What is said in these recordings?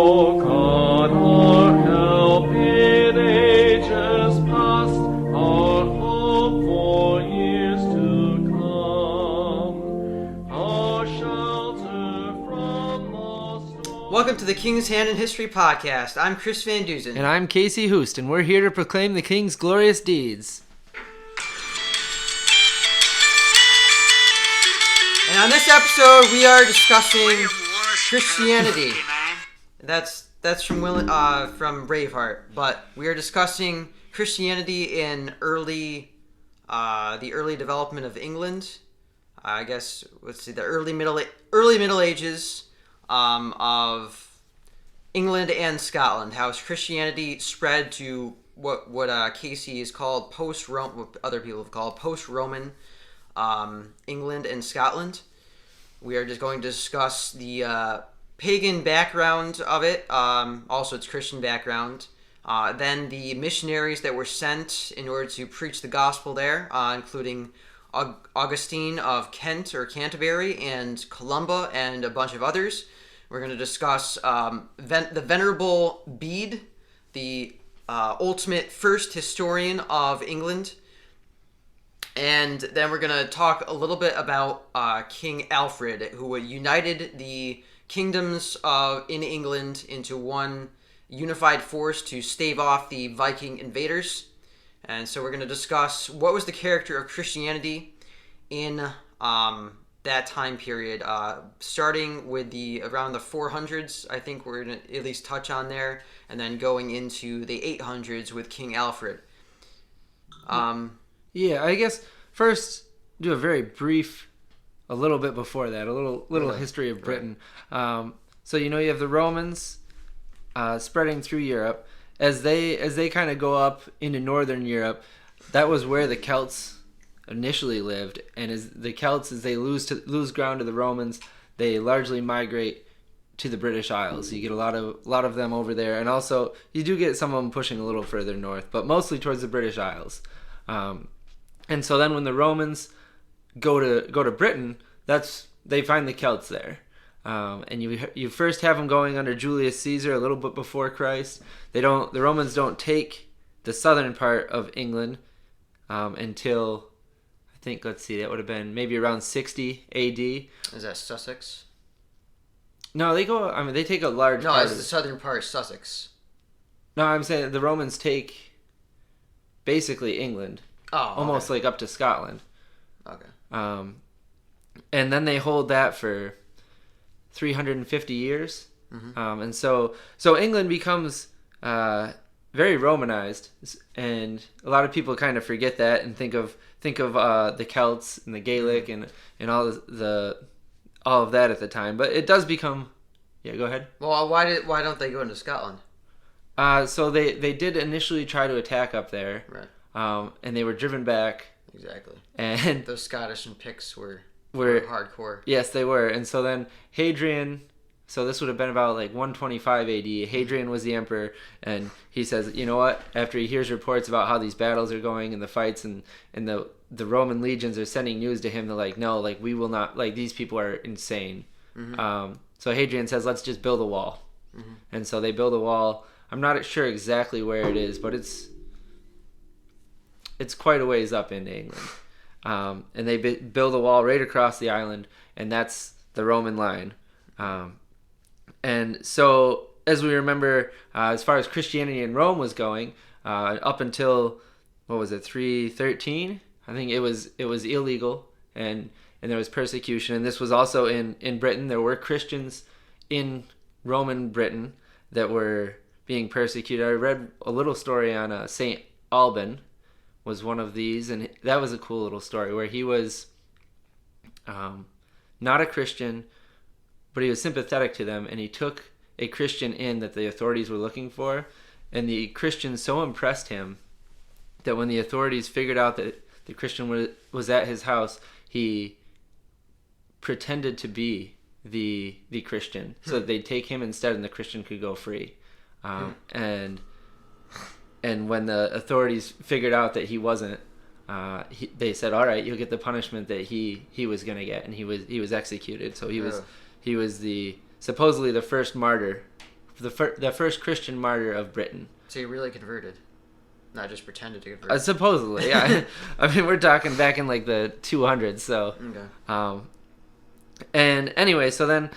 O God, our help in ages past, our hope for years to come, our shelter from the storm. Welcome to the King's Hand in History podcast. I'm Chris Van Duzen. And I'm Casey Hoost, and we're here to proclaim the King's glorious deeds. And on this episode, we are discussing Christianity. That's from Braveheart. But we are discussing Christianity in the early development of England. I guess the early Middle Ages of England and Scotland. How Christianity spread to what Casey has called what other people have called post-Roman England and Scotland. We are just going to discuss the pagan background of it, also its Christian background, then the missionaries that were sent in order to preach the gospel there, including Augustine of Kent or Canterbury and Columba and a bunch of others. We're going to discuss the Venerable Bede, the ultimate first historian of England. And then we're going to talk a little bit about King Alfred, who united the kingdoms in England into one unified force to stave off the Viking invaders. And so we're going to discuss what was the character of Christianity in that time period, starting with around the 400s. I think we're going to at least touch on there, and then going into the 800s with King Alfred. Yeah, I guess first do a very brief, a little bit before that, a little history of Britain. So you have the Romans spreading through Europe. As they kind of go up into northern Europe, that was where the Celts initially lived. And as the Celts, as they lose ground to the Romans, they largely migrate to the British Isles. You get a lot of them over there, and also you do get some of them pushing a little further north, but mostly towards the British Isles. And so then when the Romans go to Britain, they find the Celts there. And you first have them going under Julius Caesar a little bit before Christ. The Romans don't take the southern part of England until, I think, that would have been maybe around 60 AD. Is that Sussex? No, they take a large part. No, it's the southern part, Sussex. No, I'm saying the Romans take basically England. Oh, okay. Almost like up to Scotland. Okay. And then they hold that for 350 years. Mm-hmm. And so England becomes very Romanized, and a lot of people kind of forget that and think of the Celts and the Gaelic and all of that at the time. But it does become. Yeah, go ahead. Well, why don't they go into Scotland? So they did initially try to attack up there. Right. And they were driven back. Exactly. And those Scottish and Picts were hardcore. Yes, they were. And so then Hadrian, so this would have been about like 125 AD. Hadrian was the emperor, and he says, you know what? After he hears reports about how these battles are going and the fights and the Roman legions are sending news to him, they're like, no, like we will not, like these people are insane. Mm-hmm. So Hadrian says, let's just build a wall. Mm-hmm. And so they build a wall. I'm not sure exactly where it is, but it's quite a ways up into England. And they build a wall right across the island, and that's the Roman line. And so, as we remember, as far as Christianity in Rome was going, up until, 313? I think it was illegal, and there was persecution. And this was also in Britain. There were Christians in Roman Britain that were being persecuted. I read a little story on St. Alban, was one of these, and that was a cool little story where he was not a Christian, but he was sympathetic to them, and he took a Christian in that the authorities were looking for, and the Christian so impressed him that when the authorities figured out that the Christian was at his house, he pretended to be the Christian so that they'd take him instead, and the Christian could go free. And when the authorities figured out that he wasn't, they said, "All right, you'll get the punishment that he was going to get," and he was executed. So he was supposedly the first martyr the first Christian martyr of Britain. So he really converted, not just pretended to convert. Supposedly, yeah. I mean, we're talking back in like the 200s. So, Okay. And anyway, so then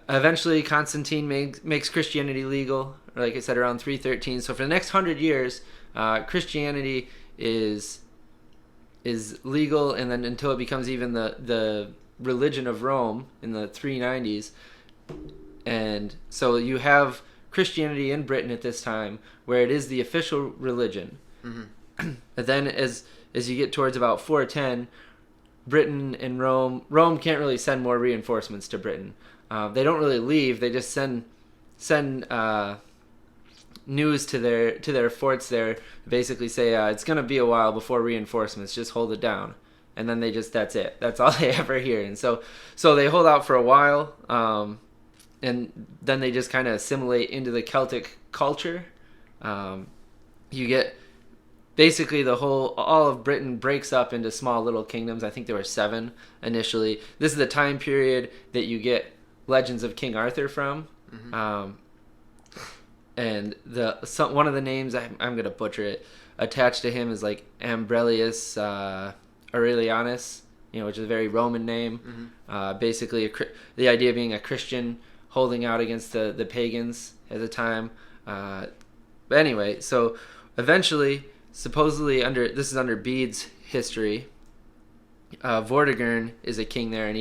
eventually Constantine makes Christianity legal. Like I said, around 313. So for the next 100 years, Christianity is legal, and then until it becomes even the religion of Rome in the 390s. And so you have Christianity in Britain at this time, where it is the official religion. Mm-hmm. And then as you get towards about 410, Britain and Rome can't really send more reinforcements to Britain. They don't really leave. They just send news to their forts there. Basically say it's going to be a while before reinforcements. Just hold it down. And then that's it. That's all they ever hear. And so they hold out for a while. And then they just kind of assimilate into the Celtic culture. You get basically all of Britain breaks up into small little kingdoms. I think there were 7 initially. This is the time period that you get Legends of King Arthur from. Mm-hmm. And one of the names, I'm going to butcher it, attached to him is like Ambrelius Aurelianus, which is a very Roman name. Mm-hmm. Basically, the idea of being a Christian holding out against the pagans at the time. But anyway, so eventually, supposedly this is under Bede's history, Vortigern is a king there, and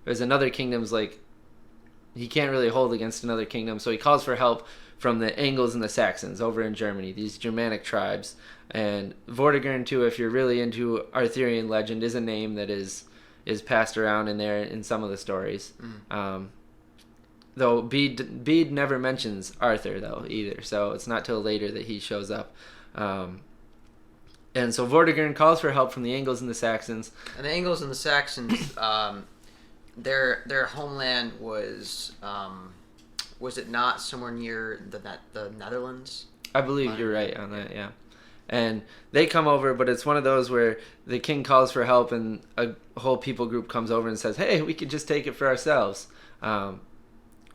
there's another kingdom's like, he can't really hold against another kingdom, so he calls for help from the Angles and the Saxons over in Germany, these Germanic tribes. And Vortigern, too, if you're really into Arthurian legend, is a name that is passed around in there in some of the stories. Mm. Though Bede never mentions Arthur, though, either, so it's not till later that he shows up. And so Vortigern calls for help from the Angles and the Saxons. And the Angles and the Saxons, their homeland was it not somewhere near the Netherlands? I believe you're right on that, yeah. And they come over, but it's one of those where the king calls for help and a whole people group comes over and says, hey, we could just take it for ourselves.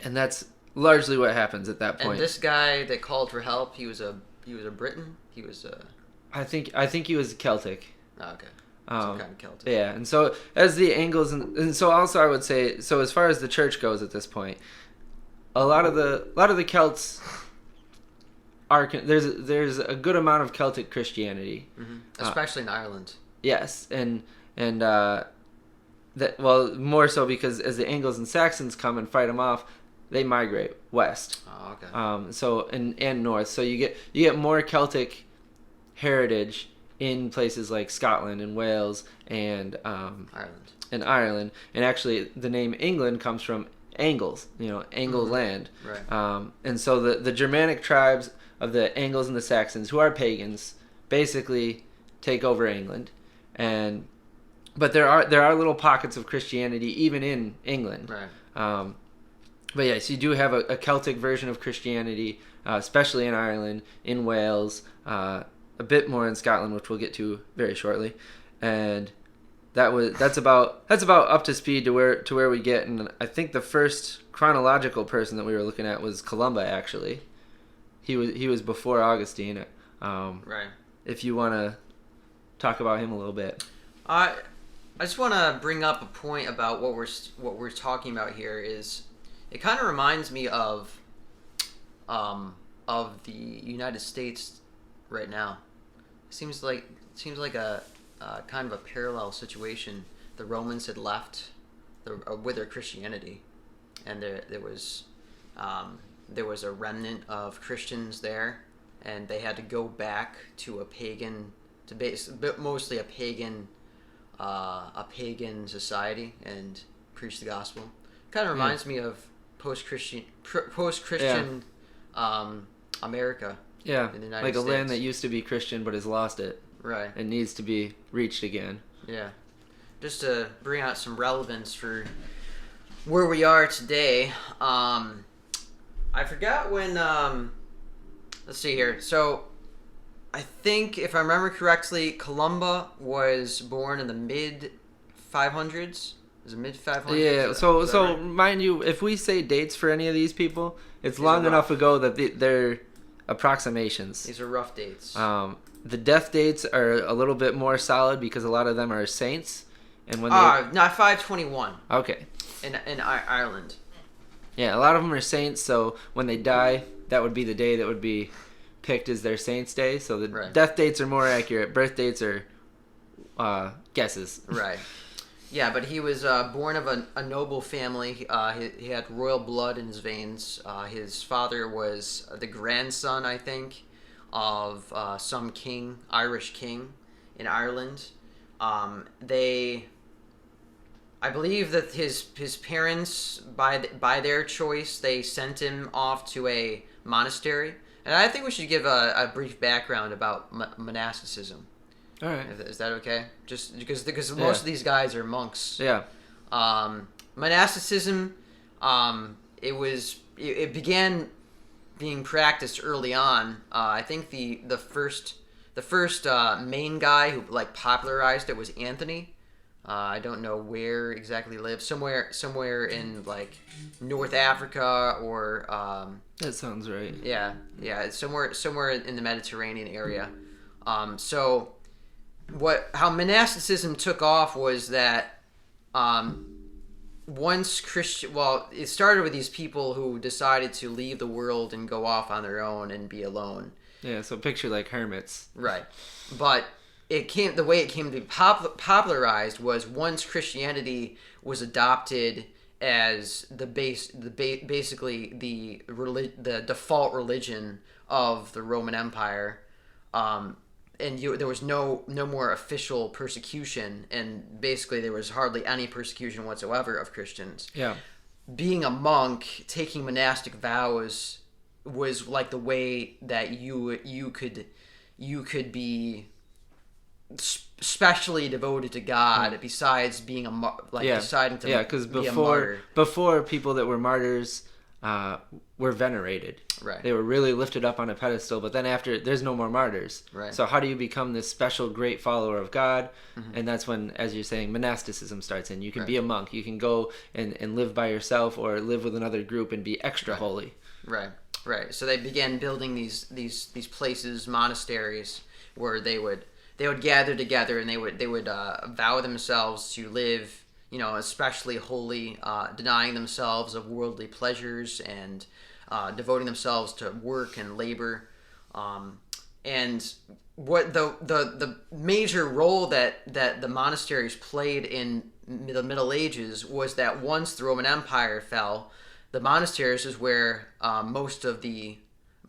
And that's largely what happens at that point. And this guy that called for help, he was a Briton? He was a... I think he was Celtic. Oh, okay. Some kind of Celtic. Yeah, and so as the Angles, and so also I would say, so as far as the church goes at this point, a lot of the Celts are, there's a good amount of Celtic Christianity, mm-hmm. Especially in Ireland. Yes, and that, well, more so because as the Angles and Saxons come and fight them off, they migrate west. Oh, okay. So and north. So you get more Celtic heritage in places like Scotland and Wales and Ireland. And actually, the name England comes from Angles. Angle mm-hmm. land. Right. And so the Germanic tribes of the Angles and the Saxons, who are pagans, basically take over England. But there are little pockets of Christianity even in England. Right. But yes, you do have a Celtic version of Christianity, especially in Ireland, in Wales, a bit more in Scotland, which we'll get to very shortly, and that's about up to speed to where we get. And I think the first chronological person that we were looking at was Columba. Actually, he was before Augustine. Right. If you want to talk about him a little bit. I just want to bring up a point about what we're talking about here. Is it kind of reminds me of the United States right now. It seems like a kind of a parallel situation. The Romans had left with their Christianity, and there was a remnant of Christians there, and they had to go back to a pagan, mostly a pagan society, and preach the gospel. Kind of reminds me of post-Christian America. Yeah, in the United like a States. land that used to be Christian but has lost it. Right. It needs to be reached again. Yeah. Just to bring out some relevance for where we are today, I forgot when, let's see here. So, I think, if I remember correctly, Columba was born in the mid 500s. Is it mid 500s? Yeah. So mind you, if we say dates for any of these people, it's long enough ago that they're approximations. These are rough dates. The death dates are a little bit more solid because a lot of them are saints, and when not 521. Okay. In Ireland. Yeah, a lot of them are saints, so when they die, that would be the day that would be picked as their saints' day. So the death dates are more accurate. Birth dates are guesses. Right. Yeah, but he was born of a noble family. He had royal blood in his veins. His father was the grandson, I think, of some king, Irish king in Ireland. I believe that his parents, by their choice, they sent him off to a monastery. And I think we should give a brief background about monasticism. All right. Is that okay? Just because most of these guys are monks. Yeah. Monasticism, it began being practiced early on. I think the first main guy who like popularized it was Anthony. I don't know where exactly he lived. Somewhere in like North Africa or. That sounds right. Yeah. It's somewhere in the Mediterranean area. So. How monasticism took off was that once it started with these people who decided to leave the world and go off on their own and be alone. Yeah, so picture like hermits. Right. But the way it came to be popularized was once Christianity was adopted as basically the default religion of the Roman Empire. And there was no more official persecution, and basically there was hardly any persecution whatsoever of Christians. Yeah. Being a monk, taking monastic vows, was like the way that you could be specially devoted to God. Besides being deciding to because be a martyr. before people that were martyrs were venerated. Right. They were really lifted up on a pedestal, but then after, there's no more martyrs. Right. So how do you become this special great follower of God? Mm-hmm. And that's when, as you're saying, monasticism starts in. You can be a monk. You can go and live by yourself or live with another group and be extra holy. Right. So they began building these places, monasteries, where they would gather together and they would vow themselves to live, especially holy, denying themselves of worldly pleasures and devoting themselves to work and labor. And what the major role that the monasteries played in the Middle Ages was that once the Roman Empire fell, the monasteries is where most of the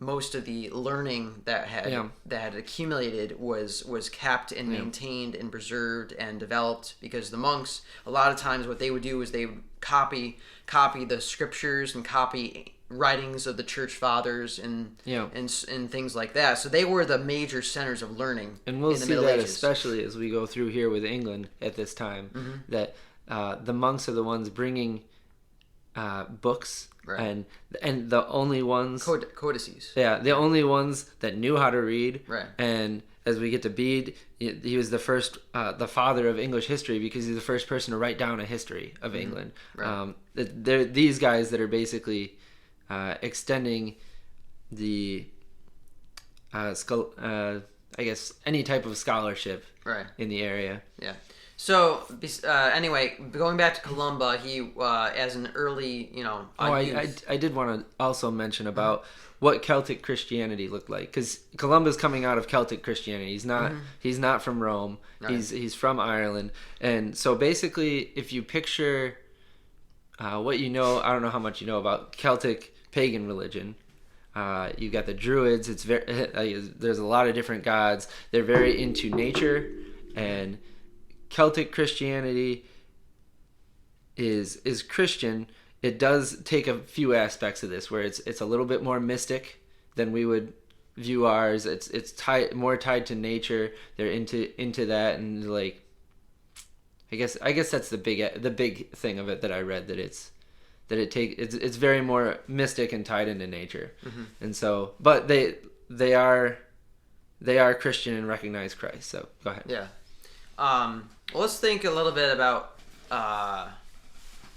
learning that had accumulated was kept and maintained and preserved and developed, because the monks, a lot of times what they would do is they would copy the scriptures and copy writings of the church fathers and things like that. So they were the major centers of learning. And we'll in the see Middle that Ages. Especially as we go through here with England at this time, that the monks are the ones bringing books. Right. And the only ones codices. Yeah, the only ones that knew how to read. Right. And as we get to Bede, he was the first, the father of English history, because he's the first person to write down a history of England. Right. They're these guys that are basically extending the, I guess, any type of scholarship in the area. Yeah. So anyway, going back to Columba, he as an early, I did want to also mention about what Celtic Christianity looked like, because Columba's coming out of Celtic Christianity. He's not from Rome. Right. He's from Ireland, and so basically, if you picture what you know, I don't know how much you know about Celtic pagan religion. You got the Druids. It's there's a lot of different gods. They're very into nature, and Celtic Christianity is Christian. It does take a few aspects of this where it's a little bit more mystic than we would view ours. It's more tied to nature. They're into that, and like I guess that's the big thing of it that I read, that it's very more mystic and tied into nature. And so, but they are Christian and recognize Christ. So go ahead. Yeah. Well, let's think a little bit about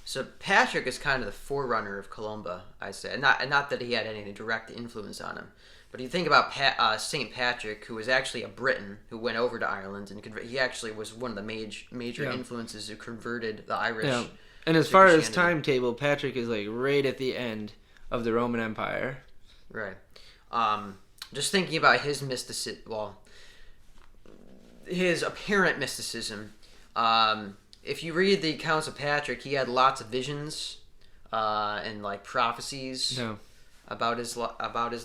So Patrick is kind of the forerunner of Columba, I say. Not that he had any direct influence on him, but you think about Saint Patrick, who was actually a Briton who went over to Ireland, and he actually was one of the major influences who converted the Irish. Yeah. And as far as timetable, Patrick is like right at the end of the Roman Empire. Right. Just thinking about his his apparent mysticism. If you read the accounts of Patrick, he had lots of visions and like prophecies about his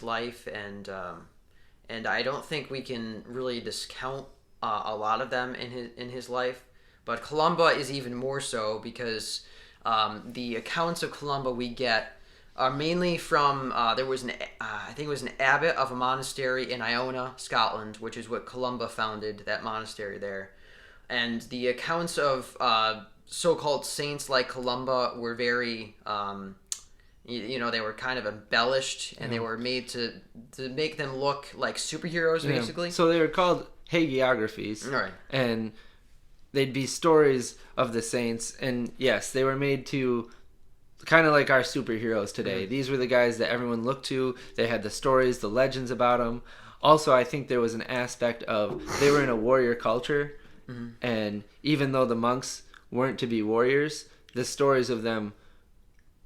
life, and I don't think we can really discount a lot of them in his life. But Columba is even more so, because the accounts of Columba we get are mainly from there was I think it was an abbot of a monastery in Iona, Scotland, which is what Columba founded, that monastery there. And the accounts of so-called saints like Columba were very, they were kind of embellished, and they were made to make them look like superheroes, basically. So they were called hagiographies. Right. And they'd be stories of the saints. And yes, they were made to kind of like our superheroes today. Mm-hmm. These were the guys that everyone looked to. They had the stories, the legends about them. Also, I think there was an aspect of they were in a warrior culture. Mm-hmm. And even though the monks weren't to be warriors, the stories of them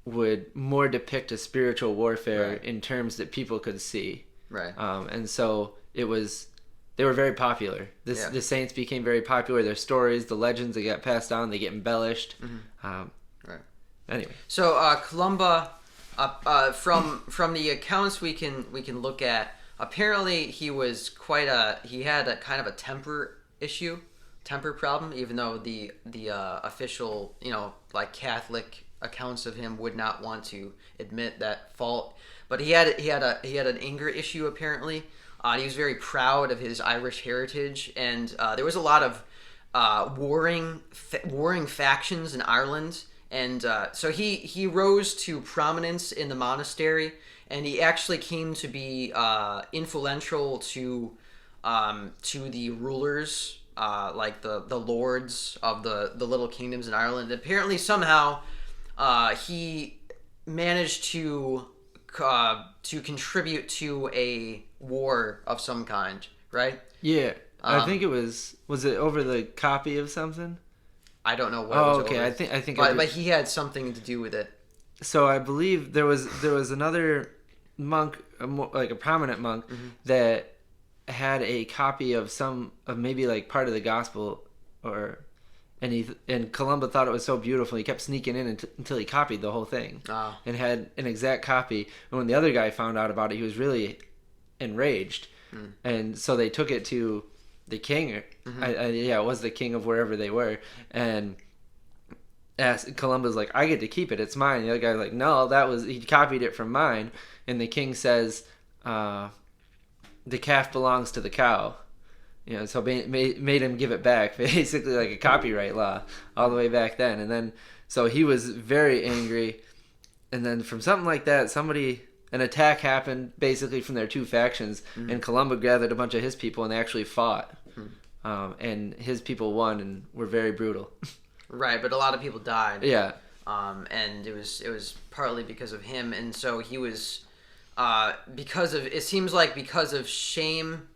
would more depict a spiritual warfare in terms that people could see. Right. And so they were very popular. The saints became very popular. Their stories, the legends that got passed on, they get embellished. Mm-hmm. Right. Anyway. So Columba, from the accounts we can look at, apparently he had a kind of a temper problem, even though the official, like Catholic accounts of him would not want to admit that fault. But he had an anger issue, apparently. He was very proud of his Irish heritage, and there was a lot of warring factions in Ireland, and so he rose to prominence in the monastery, and he actually came to be influential to the rulers. Like the lords of the little kingdoms in Ireland. Apparently, somehow, he managed to contribute to a war of some kind, right? Yeah, I think it was it over the copy of something? I don't know what. It was over. I think. But he had something to do with it. So I believe there was another monk, like a prominent monk, that had a copy of maybe like part of the gospel, and Columba thought it was so beautiful he kept sneaking in until he copied the whole thing and had an exact copy. And when the other guy found out about it, he was really enraged, and so they took it to the king. It was the king of wherever they were, and Columba's like, I get to keep it, it's mine. The other guy's like, no, he copied it from mine. And the king says, the calf belongs to the cow, so made him give it back, basically like a copyright law all the way back then. And then so he was very angry, and then from something like that, an attack happened basically from their two factions, and Columba gathered a bunch of his people and they actually fought, and his people won and were very brutal. Right, but a lot of people died. Yeah. And it was partly because of him, and so he was because of shame,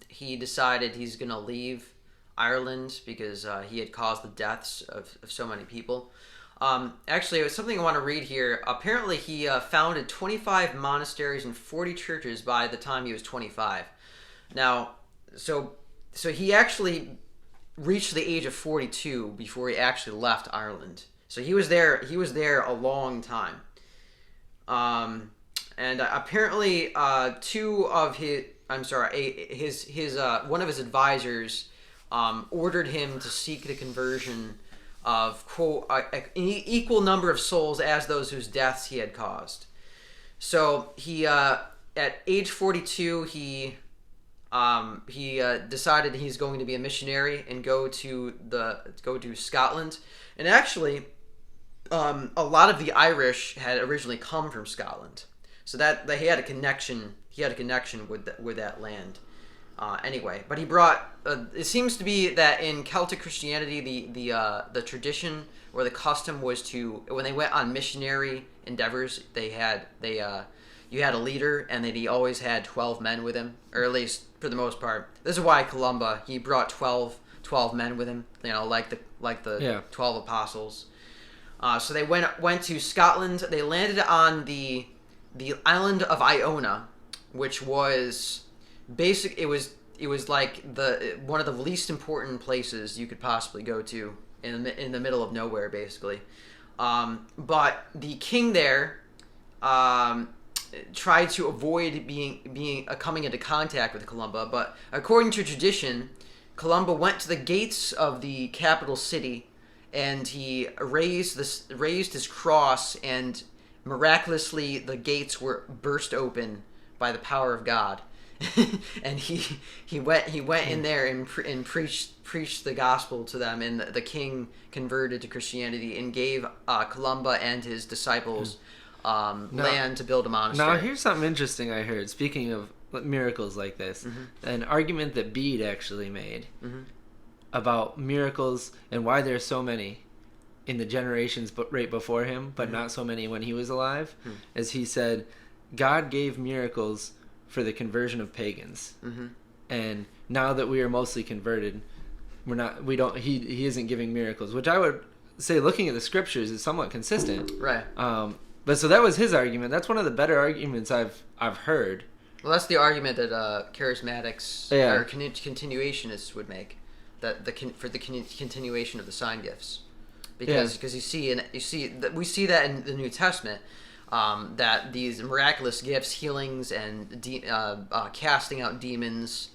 he decided he's gonna leave Ireland because he had caused the deaths of so many people. Actually, it was something I want to read here. Apparently, he founded 25 monasteries and 40 churches by the time he was 25. Now, so he actually reached the age of 42 before he actually left Ireland. So he was there a long time. And apparently, one of his advisors ordered him to seek the conversion of, quote, an equal number of souls as those whose deaths he had caused. So he, at age 42, he decided he's going to be a missionary and go to Scotland. And actually, a lot of the Irish had originally come from Scotland. So that he had a connection. He had a connection with that land. Anyway, but he brought. It seems to be that in Celtic Christianity, the tradition or the custom was to, when they went on missionary endeavors, you had a leader, and he always had 12 men with him, or at least for the most part. This is why Columba, he brought 12 men with him, like the 12 apostles. So they went to Scotland. They landed on the island of Iona, which was it was like one of the least important places you could possibly go to in the middle of nowhere, basically. But the king there tried to avoid coming into contact with Columba. But according to tradition, Columba went to the gates of the capital city, and he raised his cross, and miraculously the gates were burst open by the power of God. And he went in there and preached the gospel to them, and the king converted to Christianity and gave Columba and his disciples land to build a monastery. Now here's something interesting I heard. Speaking of miracles like this, an argument that Bede actually made about miracles and why there's so many in the generations right before him, but not so many when he was alive, as he said, God gave miracles for the conversion of pagans, and now that we are mostly converted, he isn't giving miracles, which I would say, looking at the scriptures, is somewhat consistent, right? But so that was his argument. That's one of the better arguments I've heard. Well, that's the argument that charismatics or continuationists would make, that for the continuation of the sign gifts, because we see that in the New Testament, that these miraculous gifts, healings, and casting out demons,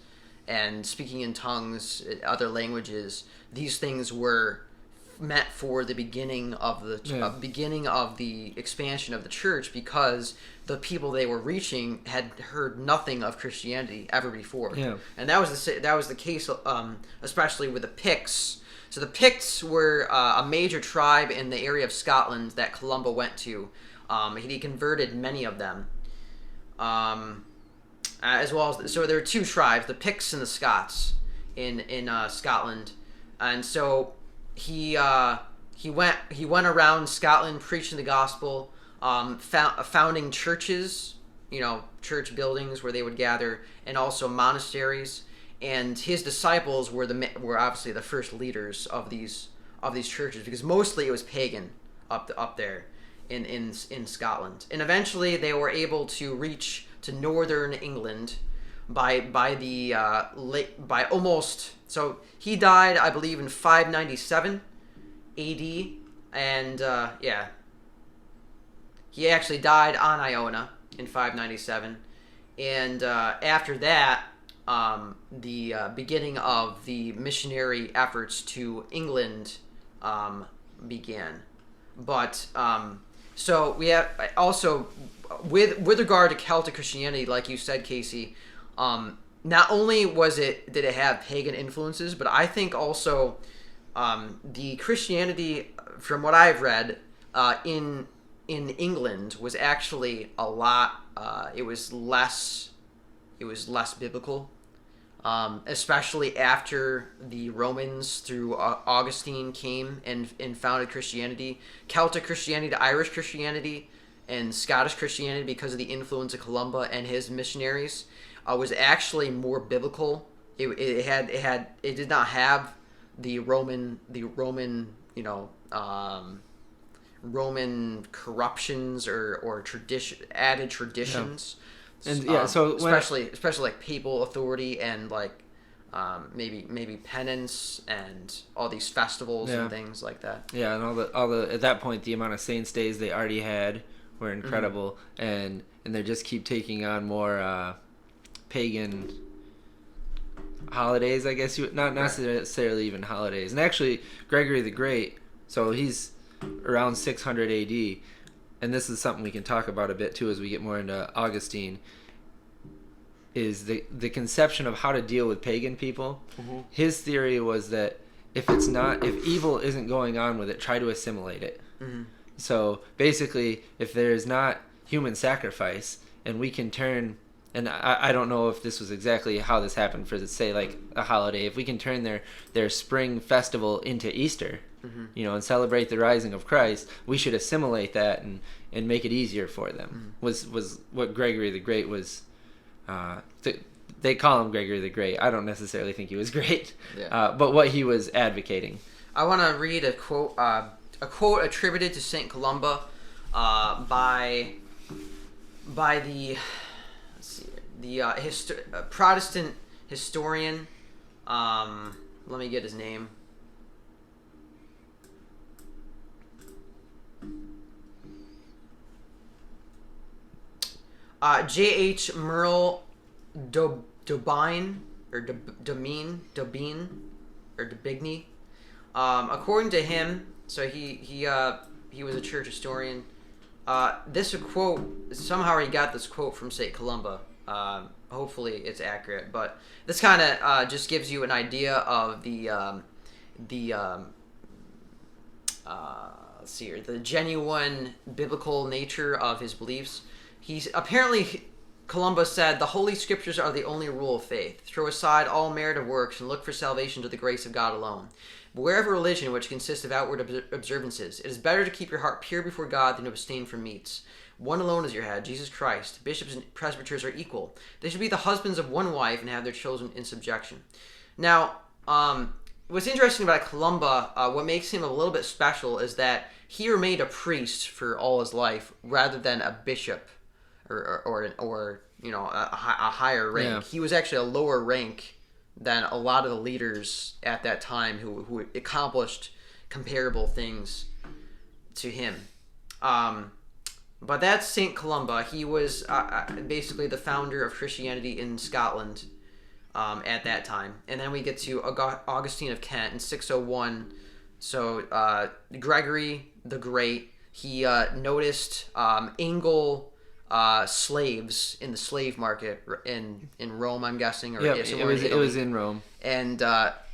and speaking in tongues, other languages, these things were meant for the beginning of the expansion of the church, because the people they were reaching had heard nothing of Christianity ever before. And that was the case, especially with the Picts. So the Picts were a major tribe in the area of Scotland that Columba went to. He converted many of them, as well as, so there were two tribes, the Picts and the Scots, in Scotland, and so he went around Scotland preaching the gospel, founding churches, church buildings where they would gather, and also monasteries. And his disciples were obviously the first leaders of these churches, because mostly it was pagan up there in Scotland. And eventually they were able to reach to northern England by almost. So he died, I believe, in 597 AD, and he actually died on Iona in 597. And after that, the beginning of the missionary efforts to England began. But so we have also, with regard to Celtic Christianity, like you said, Casey, not only did it have pagan influences, but I think also the Christianity, from what I've read, in England was actually a lot. It was less biblical, especially after the Romans through Augustine came and founded Christianity. Celtic Christianity, Irish Christianity, and Scottish Christianity, because of the influence of Columba and his missionaries, was actually more biblical. It did not have the Roman Roman corruptions or added traditions. And so especially like papal authority and like maybe penance and all these festivals and things like that. Yeah, and all the at that point the amount of saints days they already had were incredible, and they just keep taking on more pagan holidays, I guess not necessarily even holidays. And actually Gregory the Great, so he's around 600 AD, and this is something we can talk about a bit too as we get more into Augustine, is the conception of how to deal with pagan people. His theory was that if evil isn't going on with it, try to assimilate it. So basically, if there's not human sacrifice, and we can turn and I don't know if this was exactly how this happened for, say, like a holiday. If we can turn their spring festival into Easter, and celebrate the rising of Christ, we should assimilate that and make it easier for them. Was what Gregory the Great was. They call him Gregory the Great. I don't necessarily think he was great, but what he was advocating. I want to read a quote attributed to Saint Columba by the Protestant historian. Let me get his name. J.H. Merle Dobine or Dobigny. According to him, so he was a church historian. This quote, somehow he got this quote from St. Columba. Hopefully it's accurate, but this kind of just gives you an idea of the genuine biblical nature of his beliefs. Columba said, "The Holy Scriptures are the only rule of faith. Throw aside all merit of works and look for salvation to the grace of God alone. Beware of a religion which consists of outward observances. It is better to keep your heart pure before God than to abstain from meats. One alone is your head, Jesus Christ. Bishops and presbyters are equal. They should be the husbands of one wife and have their children in subjection." Now, what's interesting about Columba, what makes him a little bit special, is that he remained a priest for all his life rather than a bishop or a higher rank. Yeah. He was actually a lower rank than a lot of the leaders at that time who accomplished comparable things to him. But that's St. Columba. He was basically the founder of Christianity in Scotland at that time. And then we get to Augustine of Kent in 601. So Gregory the Great, he noticed slaves in the slave market in Rome, I'm guessing, or it was in Rome. And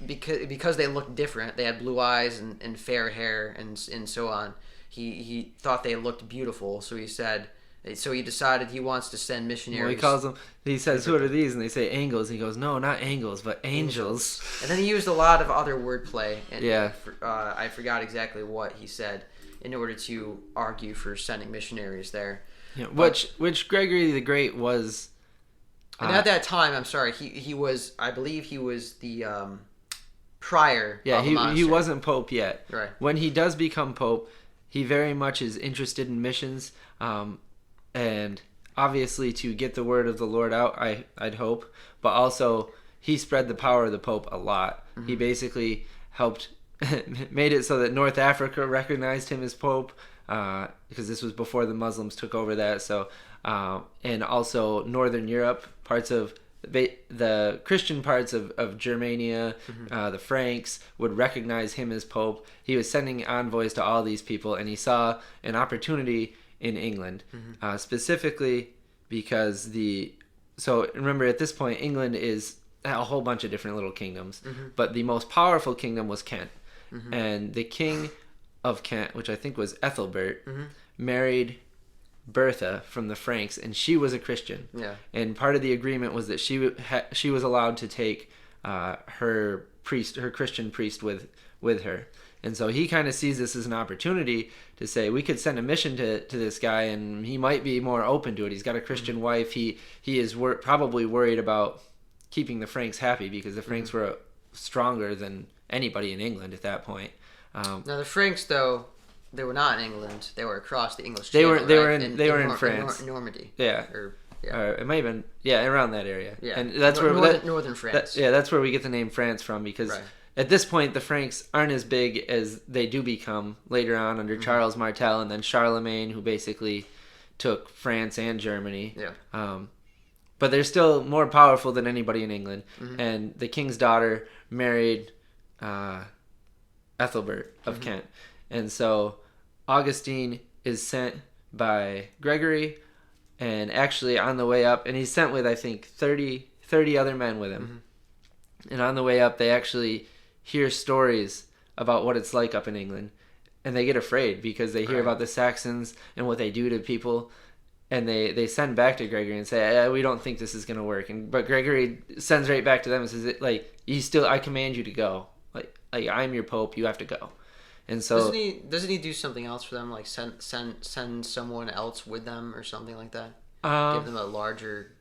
because they looked different, they had blue eyes and fair hair and so on. He thought they looked beautiful, so he decided he wants to send missionaries. Well, he calls them. He says, "Who are these?" And they say, "Angles." And he goes, "No, not angles, but angels." And then he used a lot of other wordplay. And yeah. I forgot exactly what he said in order to argue for sending missionaries there. Yeah, which Gregory the Great was. And at that time, I'm sorry, he was, I believe he was the prior. Yeah, he wasn't Pope yet. Right. When he does become Pope, he very much is interested in missions, and obviously to get the word of the Lord out, I'd hope, but also he spread the power of the Pope a lot. Mm-hmm. He basically helped, made it so that North Africa recognized him as Pope, because this was before the Muslims took over that. So, and also Northern Europe, parts of the Christian parts of Germania, the Franks would recognize him as Pope. He was sending envoys to all these people, and he saw an opportunity in England, specifically because so remember at this point England is a whole bunch of different little kingdoms, but the most powerful kingdom was Kent, and the king of Kent, which I think was Ethelbert, married Bertha from the Franks, and she was a Christian. Yeah. And part of the agreement was that she was allowed to take her Christian priest with her. And so he kind of sees this as an opportunity to say, we could send a mission to this guy, and he might be more open to it. He's got a Christian wife. He is probably worried about keeping the Franks happy, because the Franks were stronger than anybody in England at that point. Now the Franks, though, they were not in England. They were across the English Channel. They were in France. Normandy. Yeah. It might have been around that area. Yeah. And that's northern France. That's where we get the name France from, because at this point the Franks aren't as big as they do become later on under Charles Martel and then Charlemagne, who basically took France and Germany. Yeah. But they're still more powerful than anybody in England. And the king's daughter married Ethelbert of Kent. And so Augustine is sent by Gregory, and actually on the way up, and he's sent with, I think, 30 other men with him. And on the way up, they actually hear stories about what it's like up in England. And they get afraid because they hear about the Saxons and what they do to people. and they send back to Gregory and say, we don't think this is going to work. But Gregory sends right back to them and says, like, I command you to go. Like I'm your pope, you have to go. And so doesn't he do something else for them, like send someone else with them or something like that? Give them a larger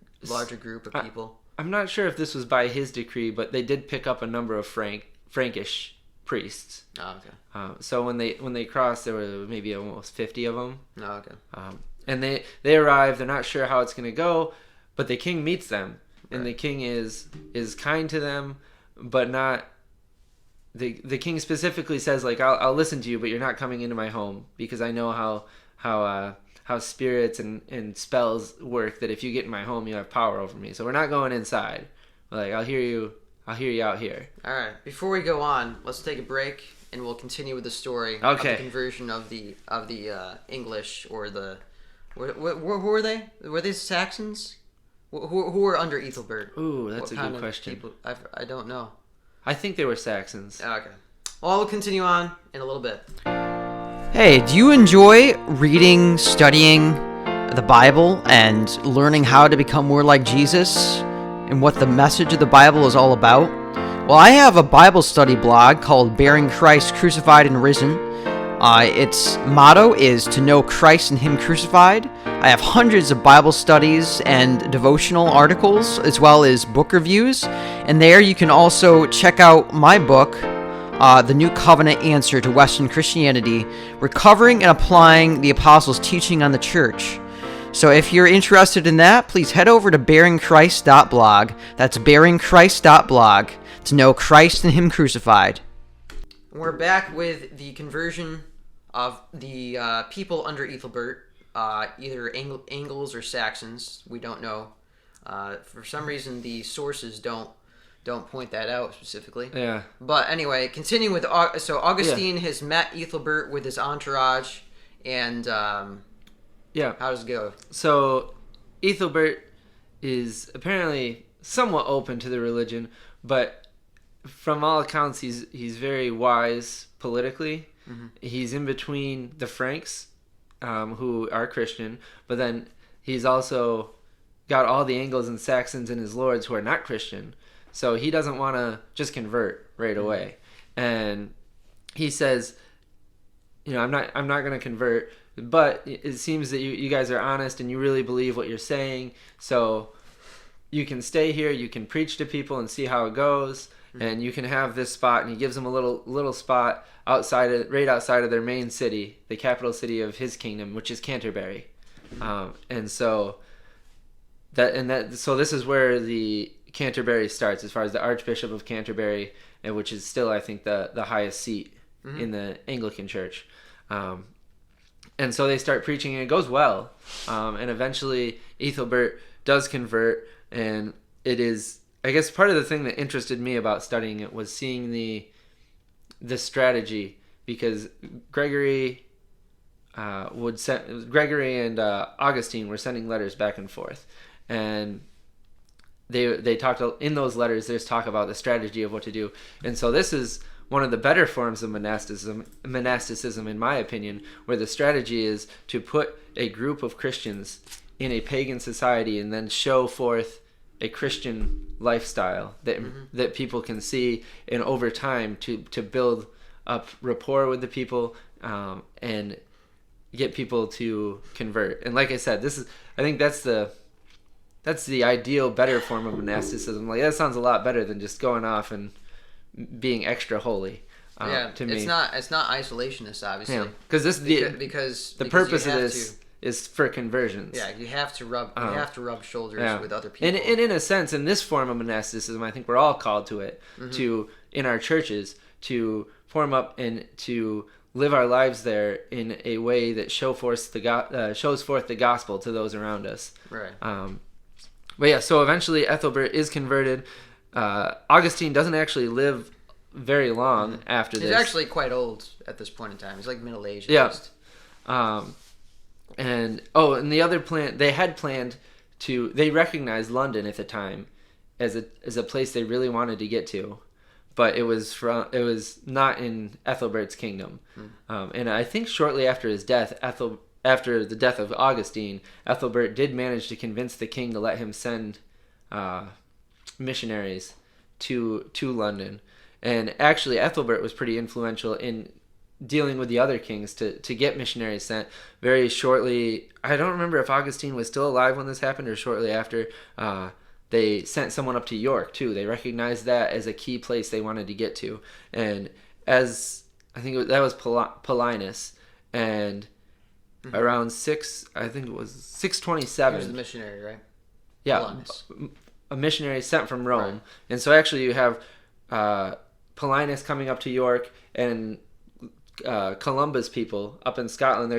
group of people. I'm not sure if this was by his decree, but they did pick up a number of Frankish priests. Oh, okay. So when they crossed, there were maybe almost 50 of them. Oh, okay. And they arrive. They're not sure how it's going to go, but the king meets them, and the king is kind to them, but not. The king specifically says, like, I'll listen to you, but you're not coming into my home because I know how spirits and spells work. That if you get in my home, you have power over me. So we're not going inside. Like, I'll hear you out here. All right. Before we go on, let's take a break, and we'll continue with the story of the conversion of the English, or the who were they? Were they Saxons? Who were under Ethelbert? Ooh, that's a good question. People? I don't know. I think they were Saxons. Okay. Well, we'll continue on in a little bit. Hey, do you enjoy reading, studying the Bible, and learning how to become more like Jesus and what the message of the Bible is all about? Well, I have a Bible study blog called Bearing Christ Crucified and Risen. Its motto is to know Christ and Him crucified. I have hundreds of Bible studies and devotional articles, as well as book reviews. And there you can also check out my book, The New Covenant Answer to Western Christianity, Recovering and Applying the Apostles' Teaching on the Church. So if you're interested in that, please head over to bearingchrist.blog. That's bearingchrist.blog to know Christ and Him crucified. We're back with the conversion of the people under Ethelbert, either Angles or Saxons. We don't know. For some reason, the sources don't point that out specifically. Yeah. But anyway, continuing with Augustine has met Ethelbert with his entourage, and how does it go? So Ethelbert is apparently somewhat open to the religion, but from all accounts, he's very wise politically. Mm-hmm. He's in between the Franks, who are Christian, but then he's also got all the Angles and Saxons and his lords who are not Christian. So he doesn't want to just convert right away. And he says, I'm not going to convert, but it seems that you guys are honest and you really believe what you're saying. So you can stay here, you can preach to people and see how it goes. And you can have this spot, and he gives them a little spot right outside of their main city, the capital city of his kingdom, which is Canterbury. So this is where the Canterbury starts, as far as the Archbishop of Canterbury, and which is still, I think, the highest seat in the Anglican Church. And so they start preaching, and it goes well. And eventually, Ethelbert does convert, and it is. I guess part of the thing that interested me about studying it was seeing the strategy, because Gregory and Augustine were sending letters back and forth, and they talked in those letters. There's talk about the strategy of what to do, and so this is one of the better forms of monasticism, in my opinion, where the strategy is to put a group of Christians in a pagan society and then show forth a Christian lifestyle that people can see, and over time to build up rapport with the people, and get people to convert. And like I said, I think that's the ideal, better form of monasticism. Like, that sounds a lot better than just going off and being extra holy. To me, it's not isolationist, obviously. Because the purpose of this is for conversions. Yeah, you have to rub shoulders with other people. And in a sense, in this form of monasticism, I think we're all called to it, in our churches, to form up and to live our lives there in a way that shows forth the gospel to those around us. Right. But yeah, so eventually Ethelbert is converted. Augustine doesn't actually live very long after this. He's actually quite old at this point in time. He's like middle-aged. Yeah. And the other plan, they had planned they recognized London at the time as a place they really wanted to get to, but it was not in Ethelbert's kingdom. And I think shortly after his death, after the death of Augustine, Ethelbert did manage to convince the king to let him send missionaries to London. And actually, Ethelbert was pretty influential in dealing with the other kings to get missionaries sent. Very shortly, I don't remember if Augustine was still alive when this happened or shortly after, they sent someone up to York too. They recognized that as a key place they wanted to get to. And as I think that was Paulinus, and around I think it was 627. He was the missionary, right? Yeah, Paulinus. a missionary sent from Rome. Right. And so actually you have Paulinus coming up to York, and Columba's people up in Scotland.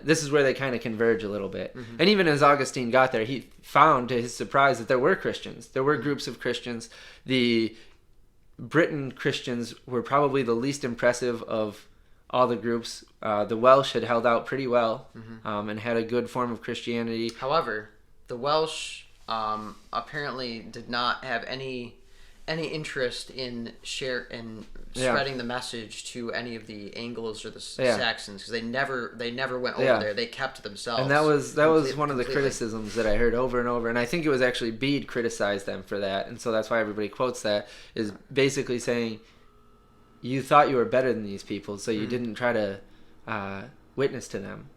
This is where they kind of converge a little bit. And even as Augustine got there, he found to his surprise that there were Christians. There were groups of Christians. The Britain Christians were probably the least impressive of all the groups. The Welsh had held out pretty well, and had a good form of Christianity. However, the Welsh apparently did not have any interest in spreading the message to any of the Anglos or the Saxons, because they never went over there. They kept to themselves. And that was one of the criticisms that I heard over and over. And I think it was actually Bede criticized them for that. And so that's why everybody quotes that, is basically saying, you thought you were better than these people, so you didn't try to witness to them.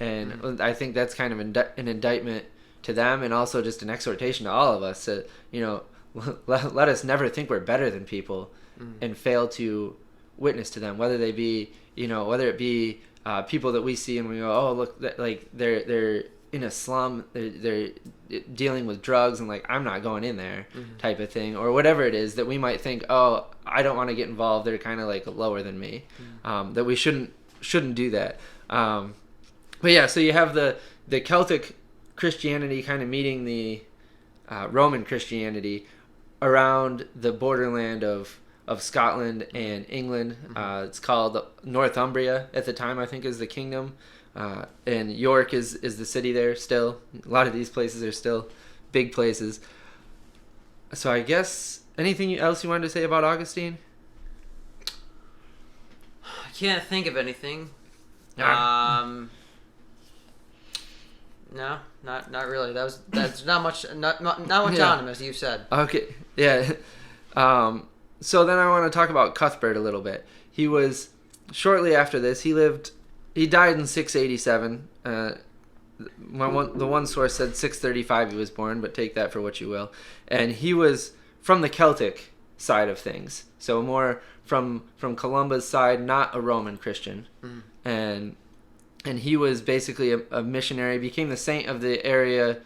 And I think that's kind of an indictment to them, and also just an exhortation to all of us to, let us never think we're better than people and fail to witness to them, whether it be people that we see and we go, oh, look, like they're in a slum, they're dealing with drugs, and like, I'm not going in there type of thing, or whatever it is that we might think, oh, I don't want to get involved, they're kind of like lower than me, that we shouldn't do that. But yeah, so you have the Celtic Christianity kind of meeting the Roman Christianity around the borderland of Scotland and England. It's called Northumbria at the time, I think, is the kingdom. And York is the city there still. A lot of these places are still big places. So I guess, anything else you wanted to say about Augustine? I can't think of anything. No, not really. That's not much on him, as you said. Okay, yeah. So then I want to talk about Cuthbert a little bit. He was, shortly after this, he died in 687. The one source said 635 he was born, but take that for what you will. And he was from the Celtic side of things, so more from Columba's side, not a Roman Christian. And he was basically a missionary, became the saint of the area.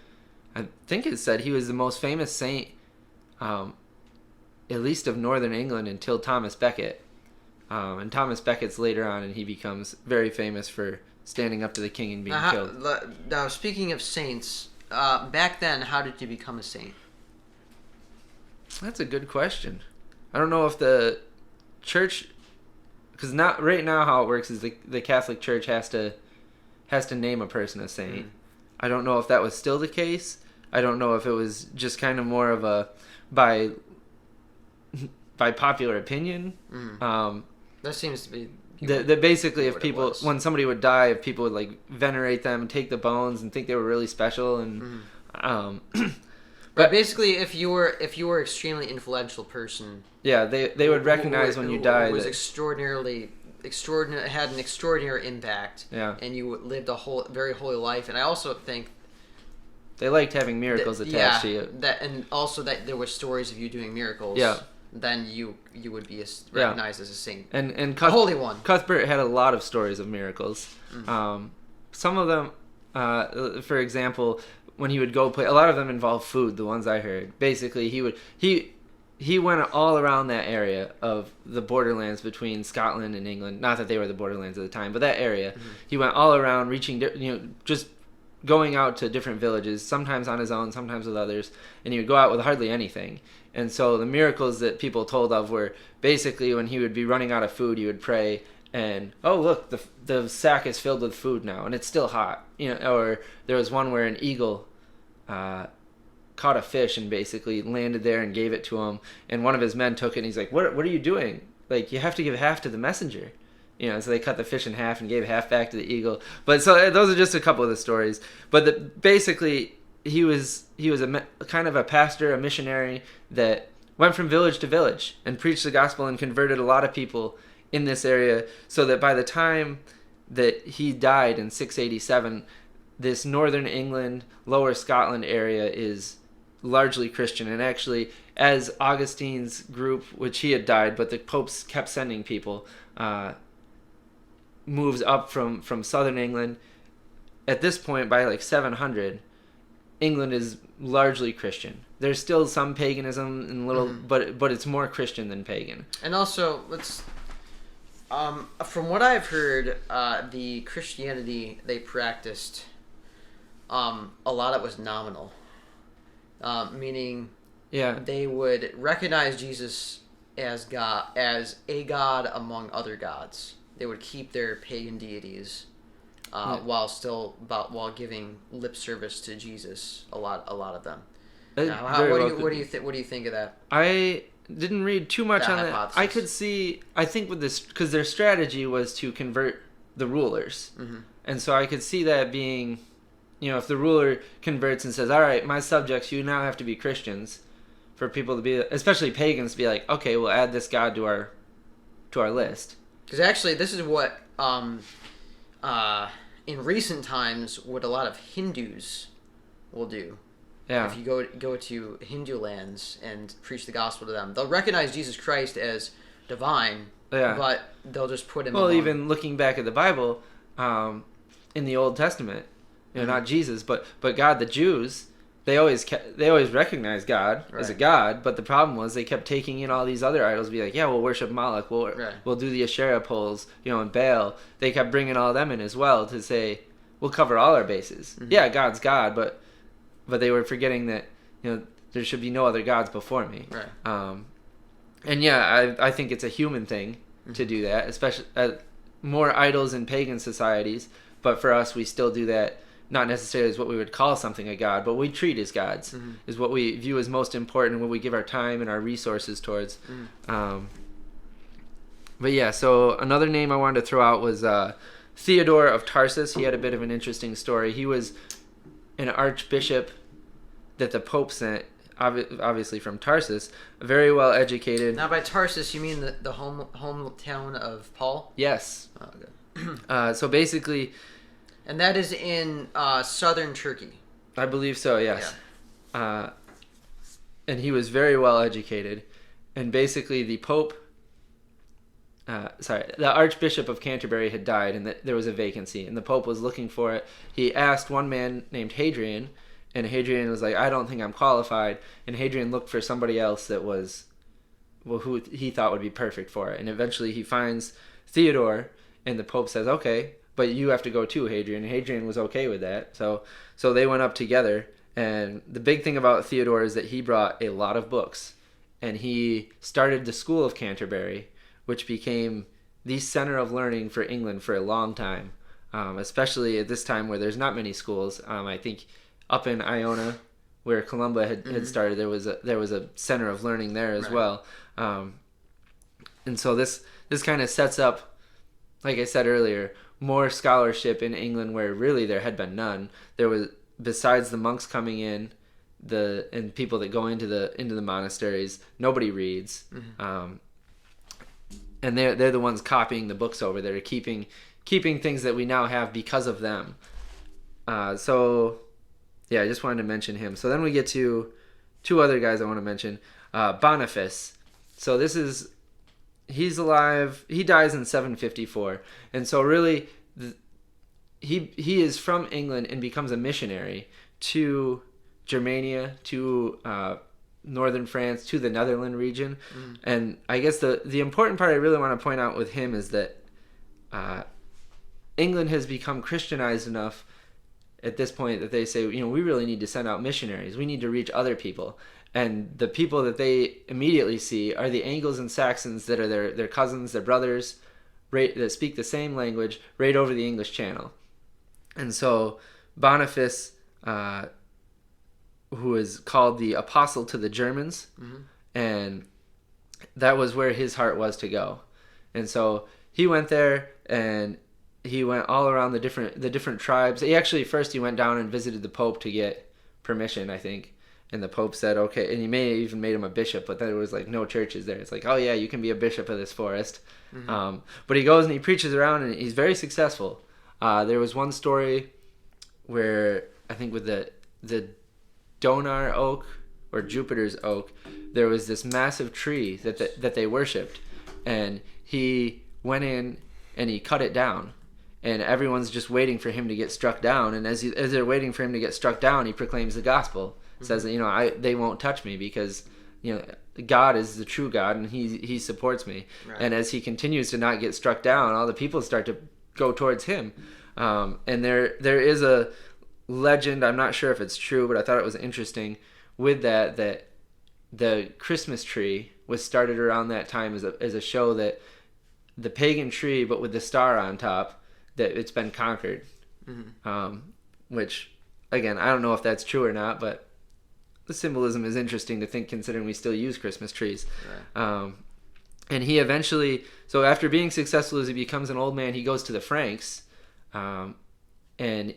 I think it said he was the most famous saint, at least of northern England, until Thomas Becket. And Thomas Becket's later on, and he becomes very famous for standing up to the king and being killed. Now, speaking of saints, back then, how did you become a saint? That's a good question. I don't know if the church, because not right now how it works is the Catholic Church has to name a person a saint. I don't know if that was still the case. I don't know if it was just kind of more of a by popular opinion. That seems to be that basically, if people, when somebody would die, if people would like venerate them and take the bones and think they were really special, and but basically, if you were an extremely influential person, yeah, they would recognize when you died. Was extraordinary, had an extraordinary impact. Yeah, and you lived a very holy life. And I also think they liked having miracles attached to you. And also that there were stories of you doing miracles. Yeah. Then you would be recognized as a saint, and a holy one. Cuthbert had a lot of stories of miracles. Some of them, for example, when he would go play, a lot of them involved food. The ones I heard, basically, he went all around that area of the borderlands between Scotland and England. Not that they were the borderlands at the time, but that area. He went all around, reaching, just going out to different villages, sometimes on his own, sometimes with others, and he would go out with hardly anything. And so the miracles that people told of were basically when he would be running out of food, he would pray, and oh look, the sack is filled with food now, and it's still hot. Or there was one where an eagle caught a fish and basically landed there and gave it to him, and one of his men took it, and he's like, "What are you doing? Like, you have to give half to the messenger." So they cut the fish in half and gave half back to the eagle. But so those are just a couple of the stories. But basically, he was kind of a pastor, a missionary that went from village to village and preached the gospel and converted a lot of people in this area, so that by the time that he died in 687, this northern England, lower Scotland area is largely Christian. And actually, as Augustine's group, which he had died, but the popes kept sending people, moves up from southern England. At this point, by like 700, England is largely Christian. There's still some paganism and but it's more Christian than pagan. And also, from what I've heard, the Christianity they practiced, a lot of it was nominal, meaning they would recognize Jesus as a god among other gods. They would keep their pagan deities, while giving lip service to Jesus. A lot of them. What do you think of that? I didn't read too much on that. I could see. I think with this, because their strategy was to convert the rulers, and so I could see that being, if the ruler converts and says, "All right, my subjects, you now have to be Christians," for people to be, especially pagans, to be like, "Okay, we'll add this god to our list." Because actually, this is what in recent times what a lot of Hindus will do. Yeah. If you go to Hindu lands and preach the gospel to them, they'll recognize Jesus Christ as divine, but they'll just put him. Well, among. Even looking back at the Bible, in the Old Testament, not Jesus, but God, the Jews, they always recognized God as a god, but the problem was they kept taking in all these other idols. Be like, yeah, we'll worship Moloch, we'll do the Asherah poles, and Baal. They kept bringing all them in as well to say we'll cover all our bases. Yeah, God's God, but they were forgetting that there should be no other gods before me. Right. And I think it's a human thing to do that, especially more idols in pagan societies. But for us, we still do that. Not necessarily as what we would call something a god, but we treat as gods, is what we view as most important, what we give our time and our resources towards. So another name I wanted to throw out was Theodore of Tarsus. He had a bit of an interesting story. He was an archbishop that the Pope sent, obviously from Tarsus, very well educated. Now, by Tarsus, you mean the hometown of Paul? Yes. Oh, okay. So basically... And that is in southern Turkey. I believe so, yes. Yeah. And he was very well educated. And basically the Pope... the Archbishop of Canterbury had died, and there was a vacancy, and the Pope was looking for it. He asked one man named Hadrian, and Hadrian was like, I don't think I'm qualified. And Hadrian looked for somebody else that was, who he thought would be perfect for it. And eventually he finds Theodore, and the Pope says, okay, but you have to go too, Hadrian. And Hadrian was okay with that. So they went up together. And the big thing about Theodore is that he brought a lot of books. And he started the School of Canterbury, which became the center of learning for England for a long time, especially at this time where there's not many schools. I think up in Iona, where Columba had started, there was a center of learning there as well. And so this kind of sets up, like I said earlier, more scholarship in England where really there had been none. There was, besides the monks coming in, and people that go into the monasteries, nobody reads. And they're the ones copying the books over there, keeping things that we now have because of them. I just wanted to mention him. So then we get to two other guys I want to mention. Boniface. So he's alive. He dies in 754, and so really, he is from England and becomes a missionary to Germania, to northern France, to the Netherlands region. And I guess the important part I really want to point out with him is that England has become Christianized enough at this point that they say, we really need to send out missionaries. We need to reach other people. And the people that they immediately see are the Angles and Saxons that are their cousins, their brothers, that speak the same language right over the English Channel. And so Boniface, who is called the Apostle to the Germans, and that was where his heart was to go. And so he went there and he went all around the different tribes. He actually first he went down and visited the Pope to get permission, I think. And the Pope said, okay, and he may even made him a bishop, but then there was like no churches there. It's like, oh yeah, you can be a bishop of this forest. But he goes and he preaches around and he's very successful. There was one story where I think with the Donar oak or Jupiter's oak, there was this massive tree that they worshipped, and he went in and he cut it down. And everyone's just waiting for him to get struck down. And as they're waiting for him to get struck down, he proclaims the gospel. Says that, they won't touch me because, God is the true God and he supports me. Right. And as he continues to not get struck down, all the people start to go towards him. And there is a legend, I'm not sure if it's true, but I thought it was interesting with that the Christmas tree was started around that time as a show that the pagan tree, but with the star on top, that it's been conquered. Which, again, I don't know if that's true or not, but the symbolism is interesting to think, considering we still use Christmas trees. Right. And he eventually, so after being successful as he becomes an old man, he goes to the Franks. And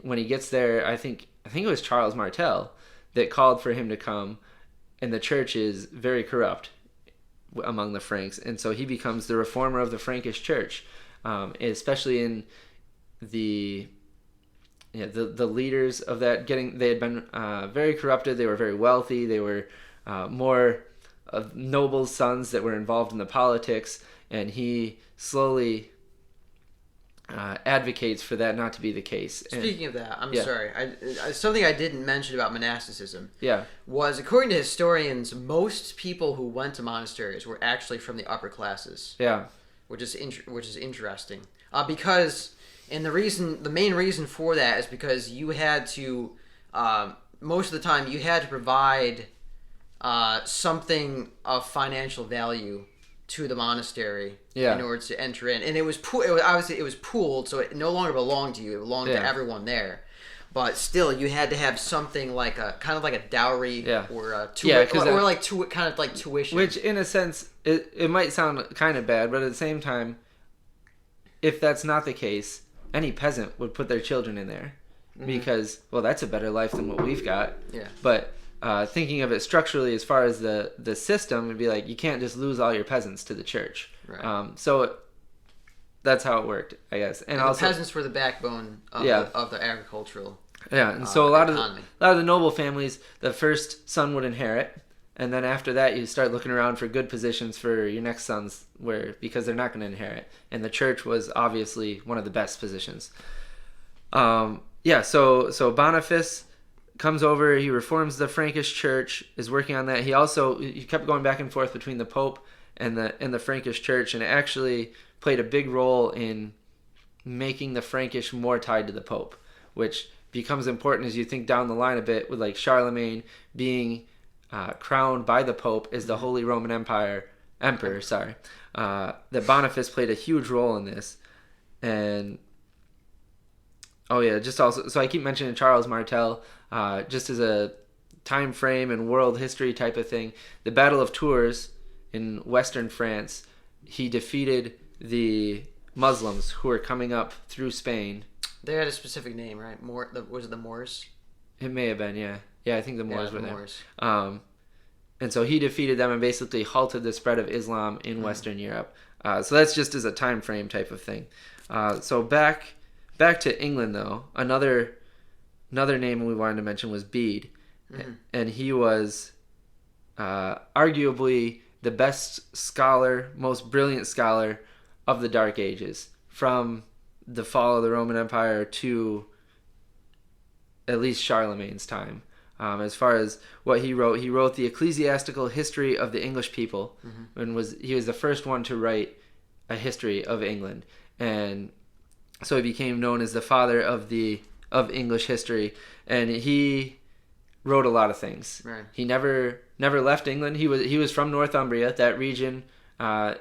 when he gets there, I think it was Charles Martel that called for him to come, and the church is very corrupt among the Franks. And so he becomes the reformer of the Frankish church, especially in the leaders of that they had been very corrupted. They were very wealthy. They were more of nobles' sons that were involved in the politics, and he slowly advocates for that not to be the case. Speaking of that, I'm sorry. Something I didn't mention about monasticism was, according to historians, most people who went to monasteries were actually from the upper classes. Yeah, which is interesting because. And the main reason for that is because you had to, most of the time, you had to provide something of financial value to the monastery in order to enter in. And it was obviously it was pooled, so it no longer belonged to you; it belonged to everyone there. But still, you had to have something like a kind of like a dowry or a kind of like tuition. Which, in a sense, it might sound kind of bad, but at the same time, if that's not the case, any peasant would put their children in there because, well, that's a better life than what we've got. Yeah. But thinking of it structurally, as far as the system, would be like, you can't just lose all your peasants to the church. Right. So that's how it worked, I guess. And also, the peasants were the backbone of the agricultural. Yeah, and so a lot of the noble families, the first son would inherit. And then after that, you start looking around for good positions for your next sons, because they're not going to inherit. And the church was obviously one of the best positions. So Boniface comes over. He reforms the Frankish church. Is working on that. He kept going back and forth between the Pope and the Frankish church, and it actually played a big role in making the Frankish more tied to the Pope, which becomes important as you think down the line a bit, with like Charlemagne being crowned by the Pope as the Holy Roman Emperor. That Boniface played a huge role in this. And so I keep mentioning Charles Martel just as a time frame and world history type of thing. The Battle of Tours in western France, he defeated the Muslims who were coming up through Spain. They had a specific name, right? Was it the Moors? It may have been, yeah. Yeah, I think the Moors were there. And so he defeated them and basically halted the spread of Islam in Western Europe. So that's just as a time frame type of thing. So back to England, though, another name we wanted to mention was Bede. And he was arguably the best scholar, most brilliant scholar of the Dark Ages, from the fall of the Roman Empire to at least Charlemagne's time. As far as what he wrote the Ecclesiastical History of the English People, and he was the first one to write a history of England, and so he became known as the father of English history. And he wrote a lot of things. Right. He never left England. He was from Northumbria, that region, right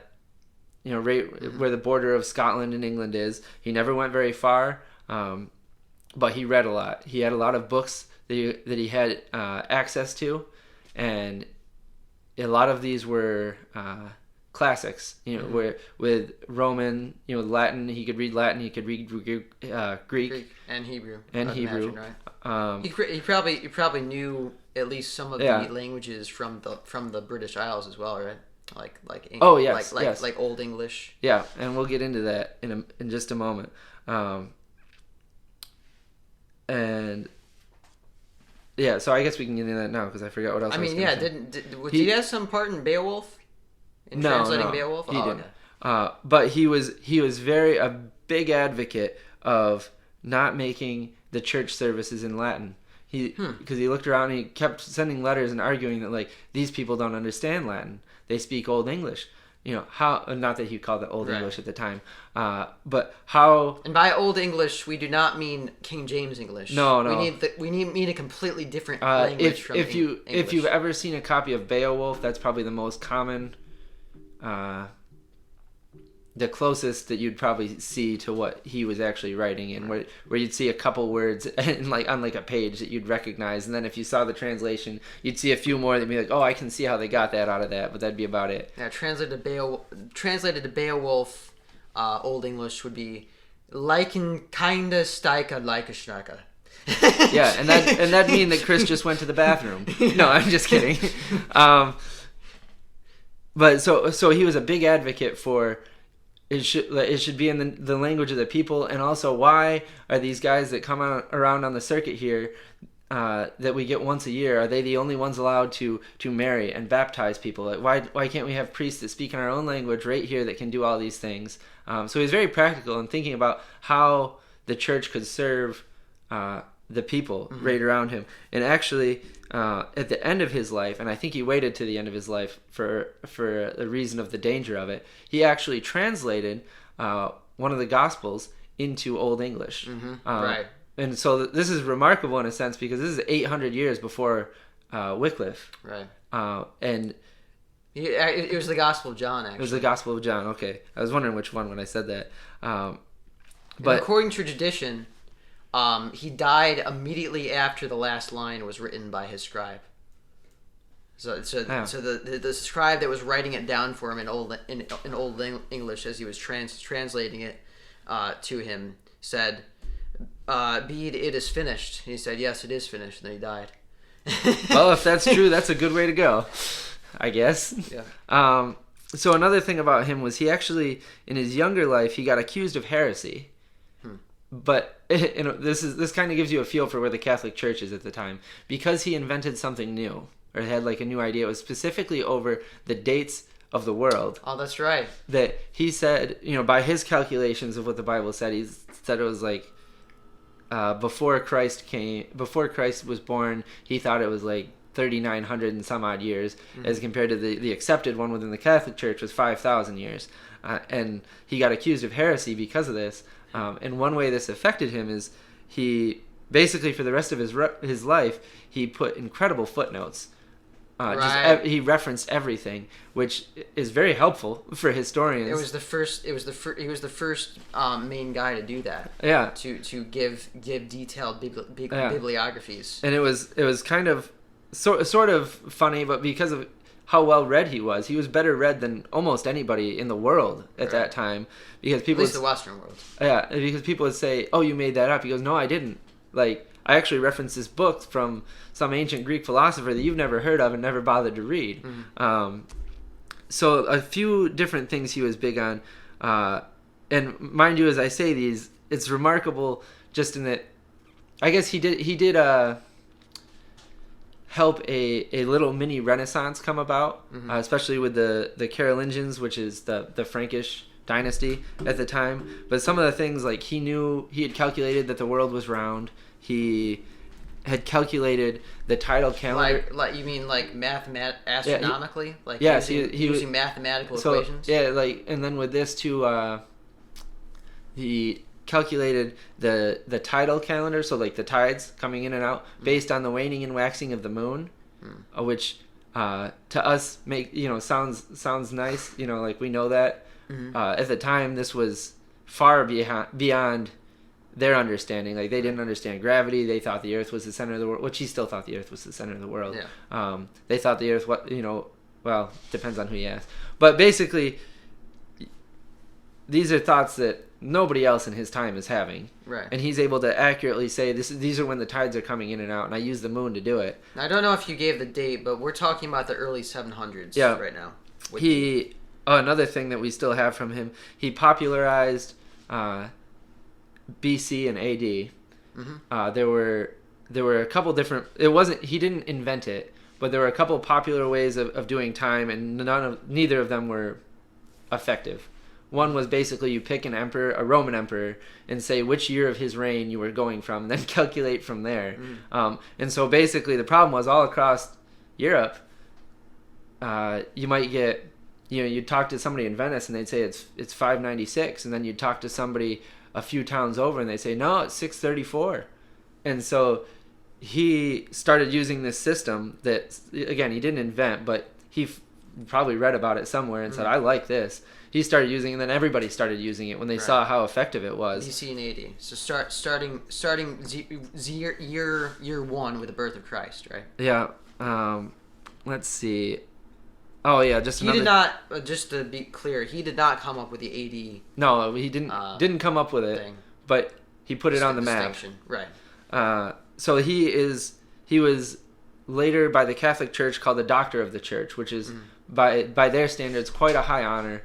where the border of Scotland and England is. He never went very far, but he read a lot. He had a lot of books that he had access to, and a lot of these were classics, where with Roman, Latin, he could read Latin, he could read Greek and Hebrew. Imagine, right? He probably knew at least some of the languages from the British Isles as well, right? Like English, oh yes, yes. like Old English. Yeah, and we'll get into that in just a moment. And yeah, so I guess we can get into that now because I forgot what else. Did he have some part in Beowulf? Translating Beowulf? He didn't. Okay. But he was a big advocate of not making the church services in Latin. Because he looked around and he kept sending letters and arguing that like these people don't understand Latin. They speak Old English. How, not that he called it Old English at the time, but how. And by Old English, we do not mean King James English. No. We need a completely different language from English. If you've ever seen a copy of Beowulf, that's probably the most common, the closest that you'd probably see to what he was actually writing in, where you'd see a couple words on a page that you'd recognize, and then if you saw the translation, you'd see a few more that'd be like, oh, I can see how they got that out of that, but that'd be about it. Yeah, translated to Beowulf, Old English would be "Liken kinda stike like a schnarka." Yeah, and that'd mean that Chris just went to the bathroom. No, I'm just kidding. But so he was a big advocate for. It should be in the language of the people, and also why are these guys that come around on the circuit here that we get once a year, are they the only ones allowed to marry and baptize people? Like, why can't we have priests that speak in our own language right here that can do all these things? So he's very practical in thinking about how the church could serve the people right around him. And actually, at the end of his life, and I think he waited to the end of his life for the reason of the danger of it, he actually translated one of the Gospels into Old English. Right. And so this is remarkable in a sense because this is 800 years before Wycliffe. Right. And it was the Gospel of John, actually. It was the Gospel of John, okay. I was wondering which one when I said that. But according to tradition, he died immediately after the last line was written by his scribe. So the scribe that was writing it down for him in old English as he was translating it to him said, "Bede, it is finished." And he said, "Yes, it is finished." And then he died. Well, if that's true, that's a good way to go, I guess. Yeah. So another thing about him was he actually, in his younger life, he got accused of heresy. But this kind of gives you a feel for where the Catholic Church is at the time. Because he invented something new, or had like a new idea, it was specifically over the dates of the world. Oh, that's right. That he said, by his calculations of what the Bible said, he said it was like before Christ was born, he thought it was like 3,900 and some odd years, as compared to the accepted one within the Catholic Church was 5,000 years. And he got accused of heresy because of this. And one way this affected him is he basically for the rest of his life he put incredible footnotes. Right. He referenced everything, which is very helpful for historians. He was the first main guy to do that. Yeah. To give detailed bibliographies. And it was kind of sort of funny, but because of how well read he was better read than almost anybody in the world at that time, because people, at least the Western world. Yeah, because people would say, "Oh, you made that up." He goes, "No, I didn't. Like, I actually referenced this book from some ancient Greek philosopher that you've never heard of and never bothered to read." So a few different things he was big on, and mind you, as I say these, it's remarkable just in that, I guess he did help a little mini Renaissance come about, especially with the Carolingians, which is the Frankish dynasty at the time. But some of the things, like he had calculated that the world was round. He had calculated the tidal calendar. Like you mean like astronomically? Using mathematical equations? Yeah, and then with this too, he calculated the tidal calendar, so like the tides coming in and out based on the waning and waxing of the moon, which to us sounds nice, like we know that. At the time this was far beyond their understanding. Like they didn't understand gravity. They thought the earth was the center of the world, which he still thought the earth was the center of the world. They thought the earth Well, depends on who you ask. But basically, these are thoughts that nobody else in his time is having. Right. And he's able to accurately say, these are when the tides are coming in and out, and I use the moon to do it. I don't know if you gave the date, but we're talking about the early 700s right now. Another thing that we still have from him, he popularized BC and AD. Mm-hmm. There were a couple different. He didn't invent it, but there were a couple popular ways of doing time, and neither of them were effective. One was basically you pick an emperor, a Roman emperor, and say which year of his reign you were going from, and then calculate from there. And so basically the problem was all across Europe, you might get, you'd talk to somebody in Venice and they'd say it's 596, and then you'd talk to somebody a few towns over and they say, no, it's 634. And so he started using this system that, again, he didn't invent, but he probably read about it somewhere and said, I like this. He started using it, and then everybody started using it when they saw how effective it was. BC and AD. So starting year one with the birth of Christ, right? Yeah. Let's see. Oh yeah, He did not. Just to be clear, he did not come up with the AD. No, he didn't come up with it, but he put it on the map. Right. So he was later by the Catholic Church called the Doctor of the Church, which is by their standards quite a high honor.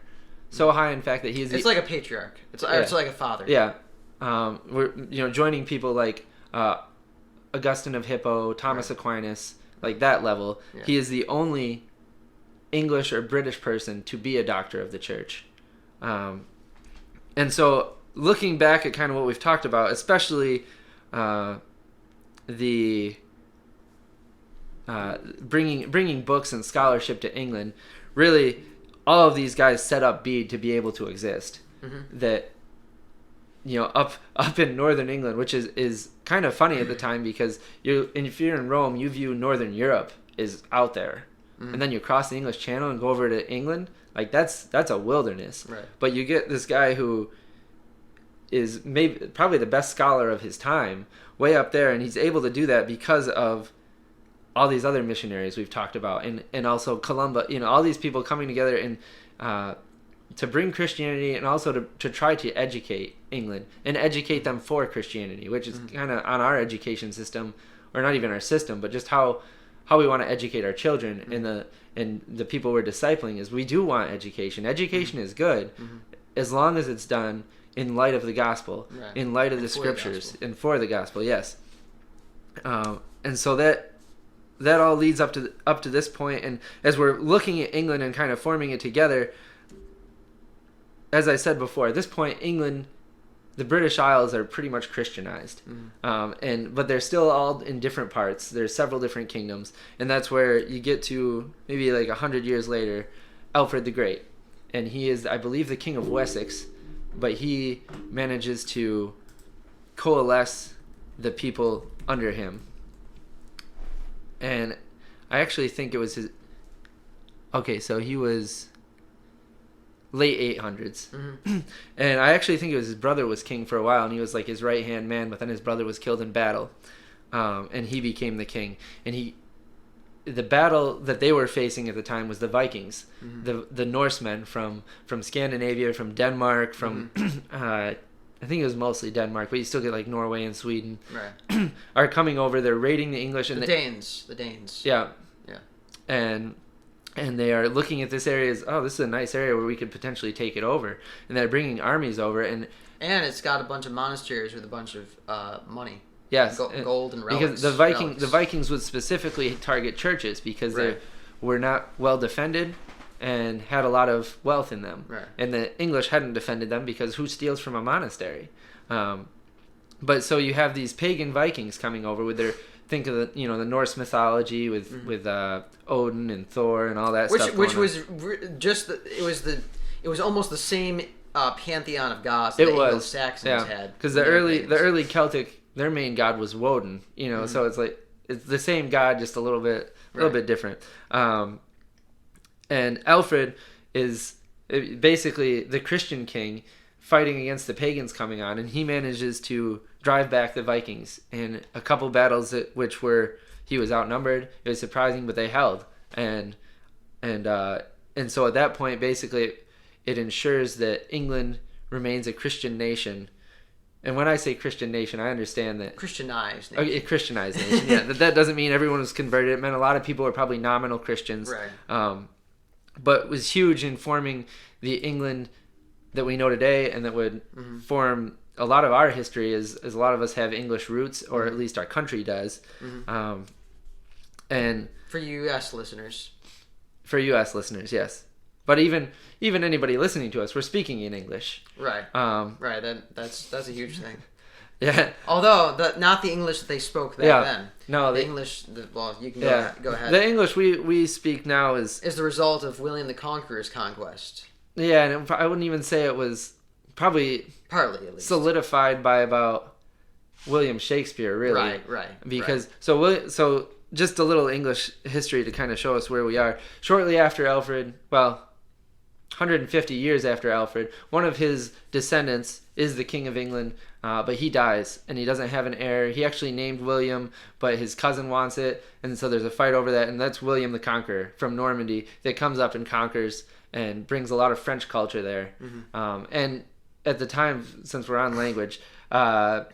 So high, in fact, that it's like a patriarch. It's like a father. Yeah. We're joining people like Augustine of Hippo, Thomas Aquinas, like that level. Yeah. He is the only English or British person to be a doctor of the church. And so looking back at kind of what we've talked about, especially the bringing books and scholarship to England, really all of these guys set up Bede to be able to exist. That up in northern England, which is kind of funny at the time, because if you're in Rome, you view northern Europe is out there. And then you cross the English Channel and go over to England, like that's a wilderness. Right. But you get this guy who is probably the best scholar of his time way up there, and he's able to do that because of all these other missionaries we've talked about, and also Columba, all these people coming together and to bring Christianity, and also to try to educate England and educate them for Christianity, which is kind of on our education system, or not even our system, but just how we want to educate our children and the people we're discipling. Is we do want education. Education is good as long as it's done in light of the gospel, in light of the scriptures, and for the gospel. Yes. And so that all leads up to this point, and as we're looking at England and kind of forming it together, as I said before, at this point, England, the British Isles are pretty much Christianized, but they're still all in different parts. There's several different kingdoms, and that's where you get to maybe like 100 years later, Alfred the Great, and he is, I believe, the King of Wessex, but he manages to coalesce the people under him. And I actually think it was his... Okay, so he was late 800s. And I actually think it was his brother was king for a while, and he was like his right-hand man, but then his brother was killed in battle. And he became the king. And the battle that they were facing at the time was the Vikings, the Norsemen from Scandinavia, from Denmark, from... I think it was mostly Denmark, but you still get like Norway and Sweden. Right. Are coming over. They're raiding the English and the Danes. Yeah. And they are looking at this area as, this is a nice area where we could potentially take it over. And they're bringing armies over, and it's got a bunch of monasteries with a bunch of money. Yes, gold and relics. Because the Vikings would specifically target churches because they were not well defended and had a lot of wealth in them. Right. And the English hadn't defended them because who steals from a monastery? But so you have these pagan Vikings coming over with their, think of the Norse mythology with Odin and Thor and all that stuff. Which was it was almost the same pantheon of gods that the Anglo-Saxons had. Because the early Celtic, their main god was Woden. So it's like it's the same god, just a little bit different. And Alfred is basically the Christian king fighting against the pagans coming on, and he manages to drive back the Vikings in a couple battles which were he was outnumbered. It was surprising, but they held. And and so at that point, basically, it ensures that England remains a Christian nation. And when I say Christian nation, I understand that Christianized nation. A Christianized nation. Yeah, that doesn't mean everyone was converted. It meant a lot of people were probably nominal Christians. Right. But it was huge in forming the England that we know today, and that would form a lot of our history. As a lot of us have English roots, or at least our country does. And for U.S. listeners. For U.S. listeners, yes. But even anybody listening to us, we're speaking in English. Right. Right. That's a huge thing. Yeah. Although not the English that they spoke back then. No, the English. Well, you can go ahead. The English we speak now is the result of William the Conqueror's conquest. Yeah, and I wouldn't even say it was probably partly at least solidified by about William Shakespeare, really. Right. Because so just a little English history to kind of show us where we are. Shortly after Alfred, 150 years after Alfred, one of his descendants is the King of England, but he dies, and he doesn't have an heir. He actually named William, but his cousin wants it, and so there's a fight over that, and that's William the Conqueror from Normandy that comes up and conquers and brings a lot of French culture there. And at the time, since we're on language, all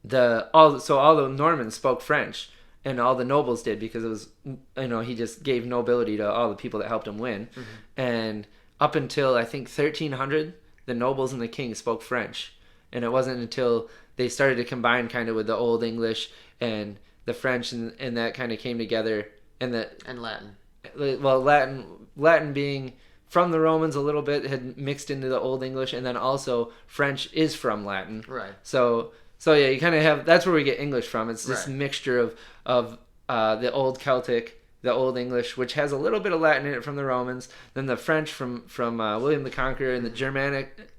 the Normans spoke French. And all the nobles did, because it was, he just gave nobility to all the people that helped him win. And up until, I think, 1300, the nobles and the king spoke French. And it wasn't until they started to combine kind of with the Old English and the French, and that kind of came together. And Latin. Well, Latin being from the Romans a little bit, had mixed into the Old English, and then also French is from Latin. Right. So yeah, you kind of have, that's where we get English from. It's this mixture of the Old Celtic, the Old English, which has a little bit of Latin in it from the Romans, then the French from William the Conqueror, and the Germanic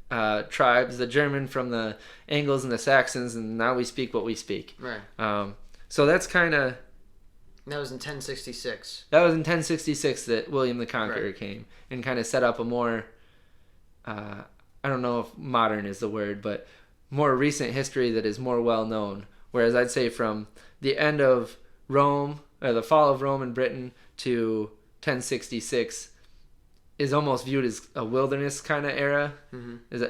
tribes, the German from the Angles and the Saxons, and now we speak what we speak. Right. So that's kind of... That was in 1066. That was in 1066 that William the Conqueror came and kind of set up a more, I don't know if modern is the word, but more recent history that is more well known. Whereas I'd say from the end of Rome, or the fall of Rome and Britain, to 1066 is almost viewed as a wilderness kind of era. Is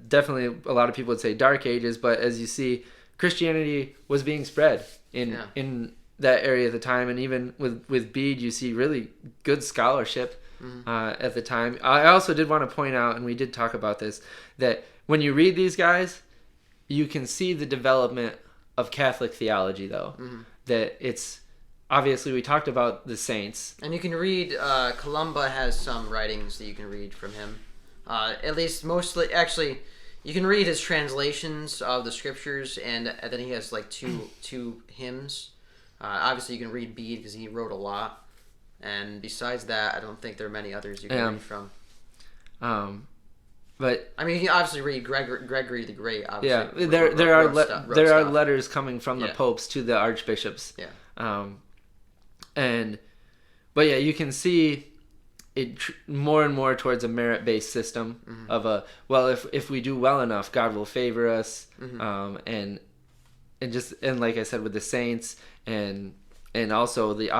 definitely a lot of people would say dark ages, but as you see, Christianity was being spread in that area at the time, and even with Bede, you see really good scholarship at the time. I also did want to point out, and we did talk about this, that when you read these guys, you can see the development of Catholic theology, though. That it's, obviously we talked about the saints. And you can read, Columba has some writings that you can read from him. At least mostly, actually, you can read his translations of the scriptures, and then he has like two hymns. Obviously you can read Bede because he wrote a lot. And besides that, I don't think there are many others you can read from. But I mean, you can obviously read Gregory the Great. Obviously, yeah, there are letters coming from the popes to the archbishops. Yeah. But yeah, you can see it more and more towards a merit-based system of if we do well enough, God will favor us, and like I said, with the saints and also the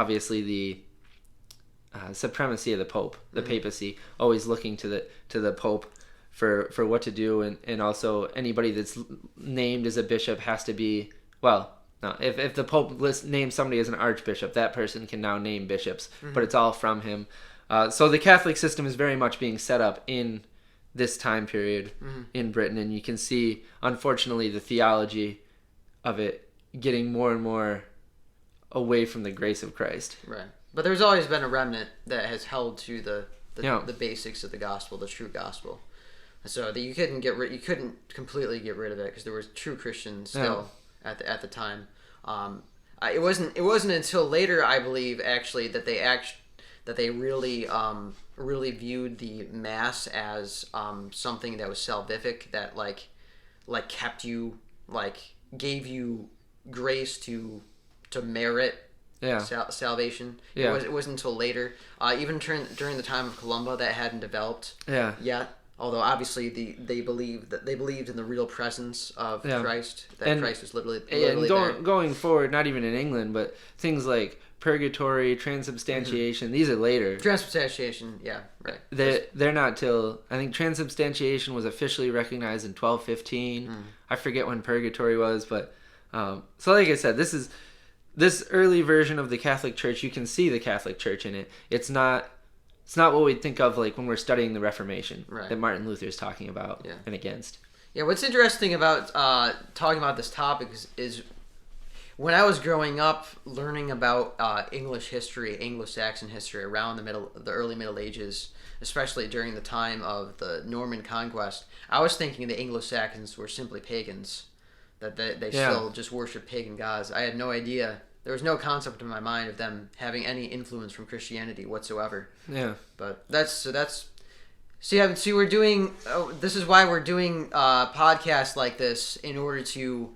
supremacy of the Pope, the papacy, always looking to the Pope for what to do, and also anybody that's named as a bishop has to be, if the Pope names somebody as an archbishop, that person can now name bishops, but it's all from him. So the Catholic system is very much being set up in this time period in Britain, and you can see, unfortunately, the theology of it getting more and more away from the grace of Christ. Right. But there's always been a remnant that has held to the basics of the gospel, the true gospel. So that you couldn't completely get rid of it, because there were true Christians still at the time. It wasn't until later, I believe, actually, that they really viewed the mass as something that was salvific, that like kept you, gave you grace to merit salvation. Yeah. It wasn't until later, even during the time of Columba, that hadn't developed yet. Although obviously they believed in the real presence of Christ, that Christ was literally and there. going forward, not even in England, but things like purgatory, transubstantiation. These are later. Transubstantiation, yeah, right. They're not till, I think transubstantiation was officially recognized in 1215. I forget when purgatory was, but so like I said, this early version of the Catholic Church. You can see the Catholic Church in it. It's not what we'd think of like when we're studying the Reformation that Martin Luther is talking about and against. Yeah, what's interesting about talking about this topic is when I was growing up learning about English history, Anglo-Saxon history around the early Middle Ages, especially during the time of the Norman conquest, I was thinking the Anglo-Saxons were simply pagans, that they still just worship pagan gods. I had no idea. There was no concept in my mind of them having any influence from Christianity whatsoever. Yeah. But we're doing. This is why we're doing podcasts like this, in order to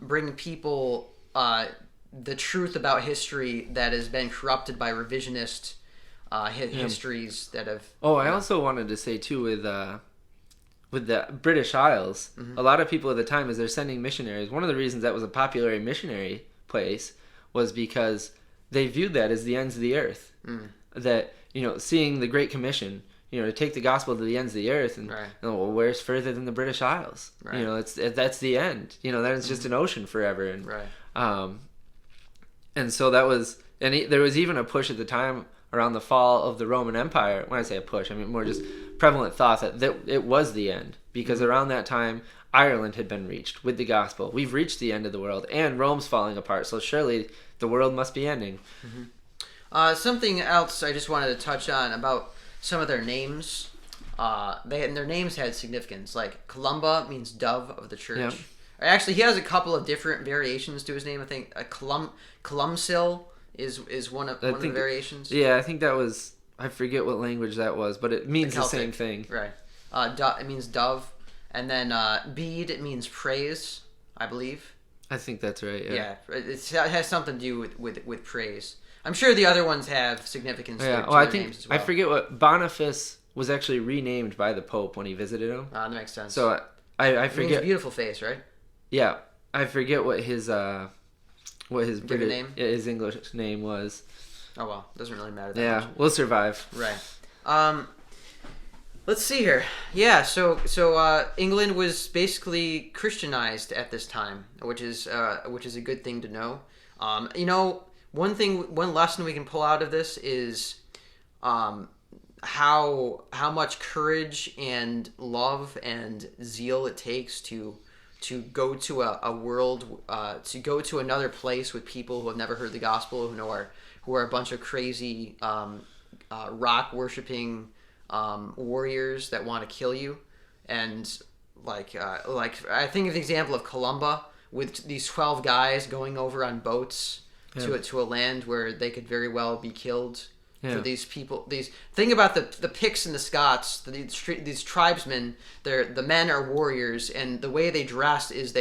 bring people the truth about history that has been corrupted by revisionist histories that have. I also wanted to say too with the British Isles, a lot of people at the time, as they're sending missionaries, one of the reasons that was a popular missionary place was because they viewed that as the ends of the earth. That, seeing the Great Commission, to take the gospel to the ends of the earth, and well, where's further than the British Isles? That's the end. That is just an ocean forever. And and so that was, there was even a push at the time around the fall of the Roman Empire. When I say a push, I mean more just prevalent thought that it was the end, because around that time Ireland had been reached with the gospel. We've reached the end of the world, and Rome's falling apart, so surely the world must be ending. Something else I just wanted to touch on about some of their names. Their names had significance. Like Columba means dove of the church. Yep. Actually, he has a couple of different variations to his name. I think Columcille is one of the variations. Yeah, I think that was, I forget what language that was, but it means the same thing. Right. It means dove. And then Bede, it means praise, I believe. I think that's right, yeah. Yeah, it has something to do with praise. I'm sure the other ones have significance to their names as well. I forget what, Boniface was actually renamed by the Pope when he visited him. That makes sense. So I forget. It means beautiful face, right? Yeah, I forget what his British name? His English name was. Oh well, doesn't really matter that much. Yeah, we'll survive. Right. Let's see here. Yeah, so England was basically Christianized at this time, which is a good thing to know. One lesson we can pull out of this is how much courage and love and zeal it takes to go to a world, to go to another place with people who have never heard the gospel, who are a bunch of crazy rock worshipping warriors that want to kill you. And like I think of the example of Columba with these 12 guys going over on boats to a land where they could very well be killed. For these people, think about the Picts and the Scots, these tribesmen. The men are warriors, and the way they dress is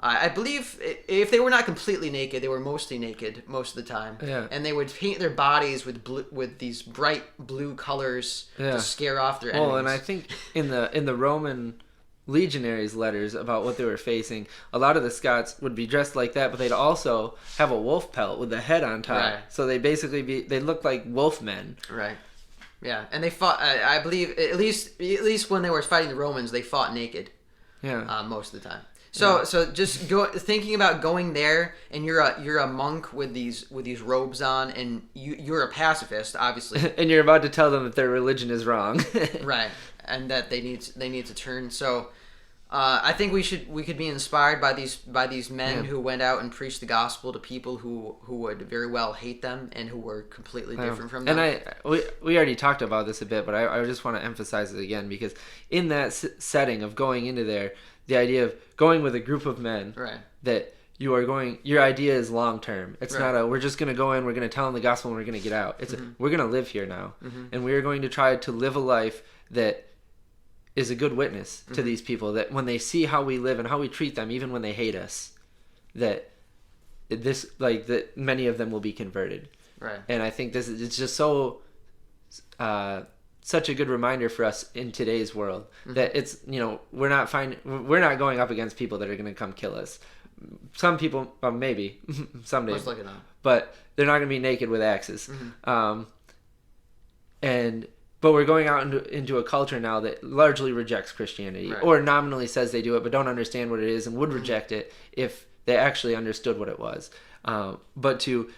I believe if they were not completely naked, they were mostly naked most of the time. Yeah. And they would paint their bodies with these bright blue colors to scare off their enemies. Well, and I think in the Roman legionaries' letters about what they were facing, a lot of the Scots would be dressed like that, but they'd also have a wolf pelt with the head on top. Right. So they basically they looked like wolf men. Right. Yeah, and they fought. I believe at least when they were fighting the Romans, they fought naked. Yeah. Most of the time. So just thinking about going there, and you're a monk with these robes on, and you're a pacifist, obviously. And you're about to tell them that their religion is wrong. Right, and that they need to turn. So I think we could be inspired by these men who went out and preached the gospel to people who would very well hate them and who were completely different from them. And we already talked about this a bit, but I just want to emphasize it again, because in that setting of going into there, the idea of going with a group of men, that you are going, your idea is long term. It's not we're just going to go in, we're going to tell them the gospel, and we're going to get out. It's we're going to live here now, and we are going to try to live a life that is a good witness to these people, that when they see how we live and how we treat them, even when they hate us, that many of them will be converted. Right. And I think it's just so such a good reminder for us in today's world that it's, we're not going up against people that are going to come kill us. Some people, maybe someday, most likely not. but they're not going to be naked with axes. Mm-hmm. But we're going out into a culture now that largely rejects Christianity, Right. or nominally says they do it, but don't understand what it is and would Mm-hmm. reject it if they actually understood what it was. But to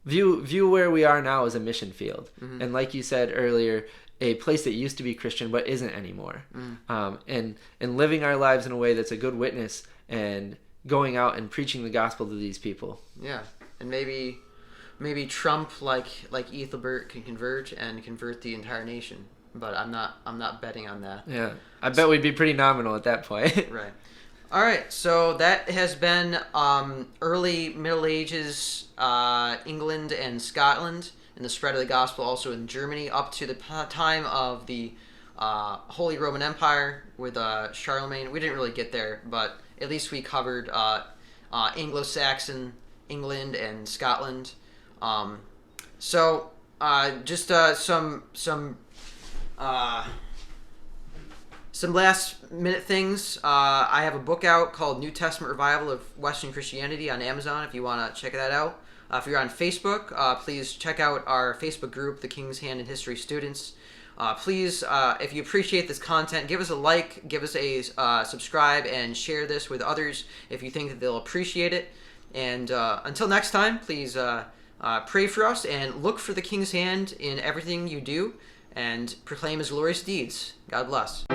view where we are now as a mission field, Mm-hmm. and like you said earlier, a place that used to be Christian but isn't anymore, and living our lives in a way that's a good witness and going out and preaching the gospel to these people. Yeah, and maybe Trump, like Ethelbert, can convert the entire nation. But I'm not betting on that. Yeah, I bet we'd be pretty nominal at that point. Right. All right. So that has been early Middle Ages England and Scotland, and the spread of the gospel also in Germany up to the time of the Holy Roman Empire with Charlemagne. We didn't really get there, but at least we covered Anglo-Saxon England and Scotland. Just some last minute things. I have a book out called New Testament Revival of Western Christianity on Amazon if you want to check that out. If you're on Facebook, please check out our Facebook group, The King's Hand in History Students. Please, if you appreciate this content, give us a like, give us a subscribe, and share this with others if you think that they'll appreciate it. And until next time, please pray for us and look for the King's Hand in everything you do and proclaim his glorious deeds. God bless.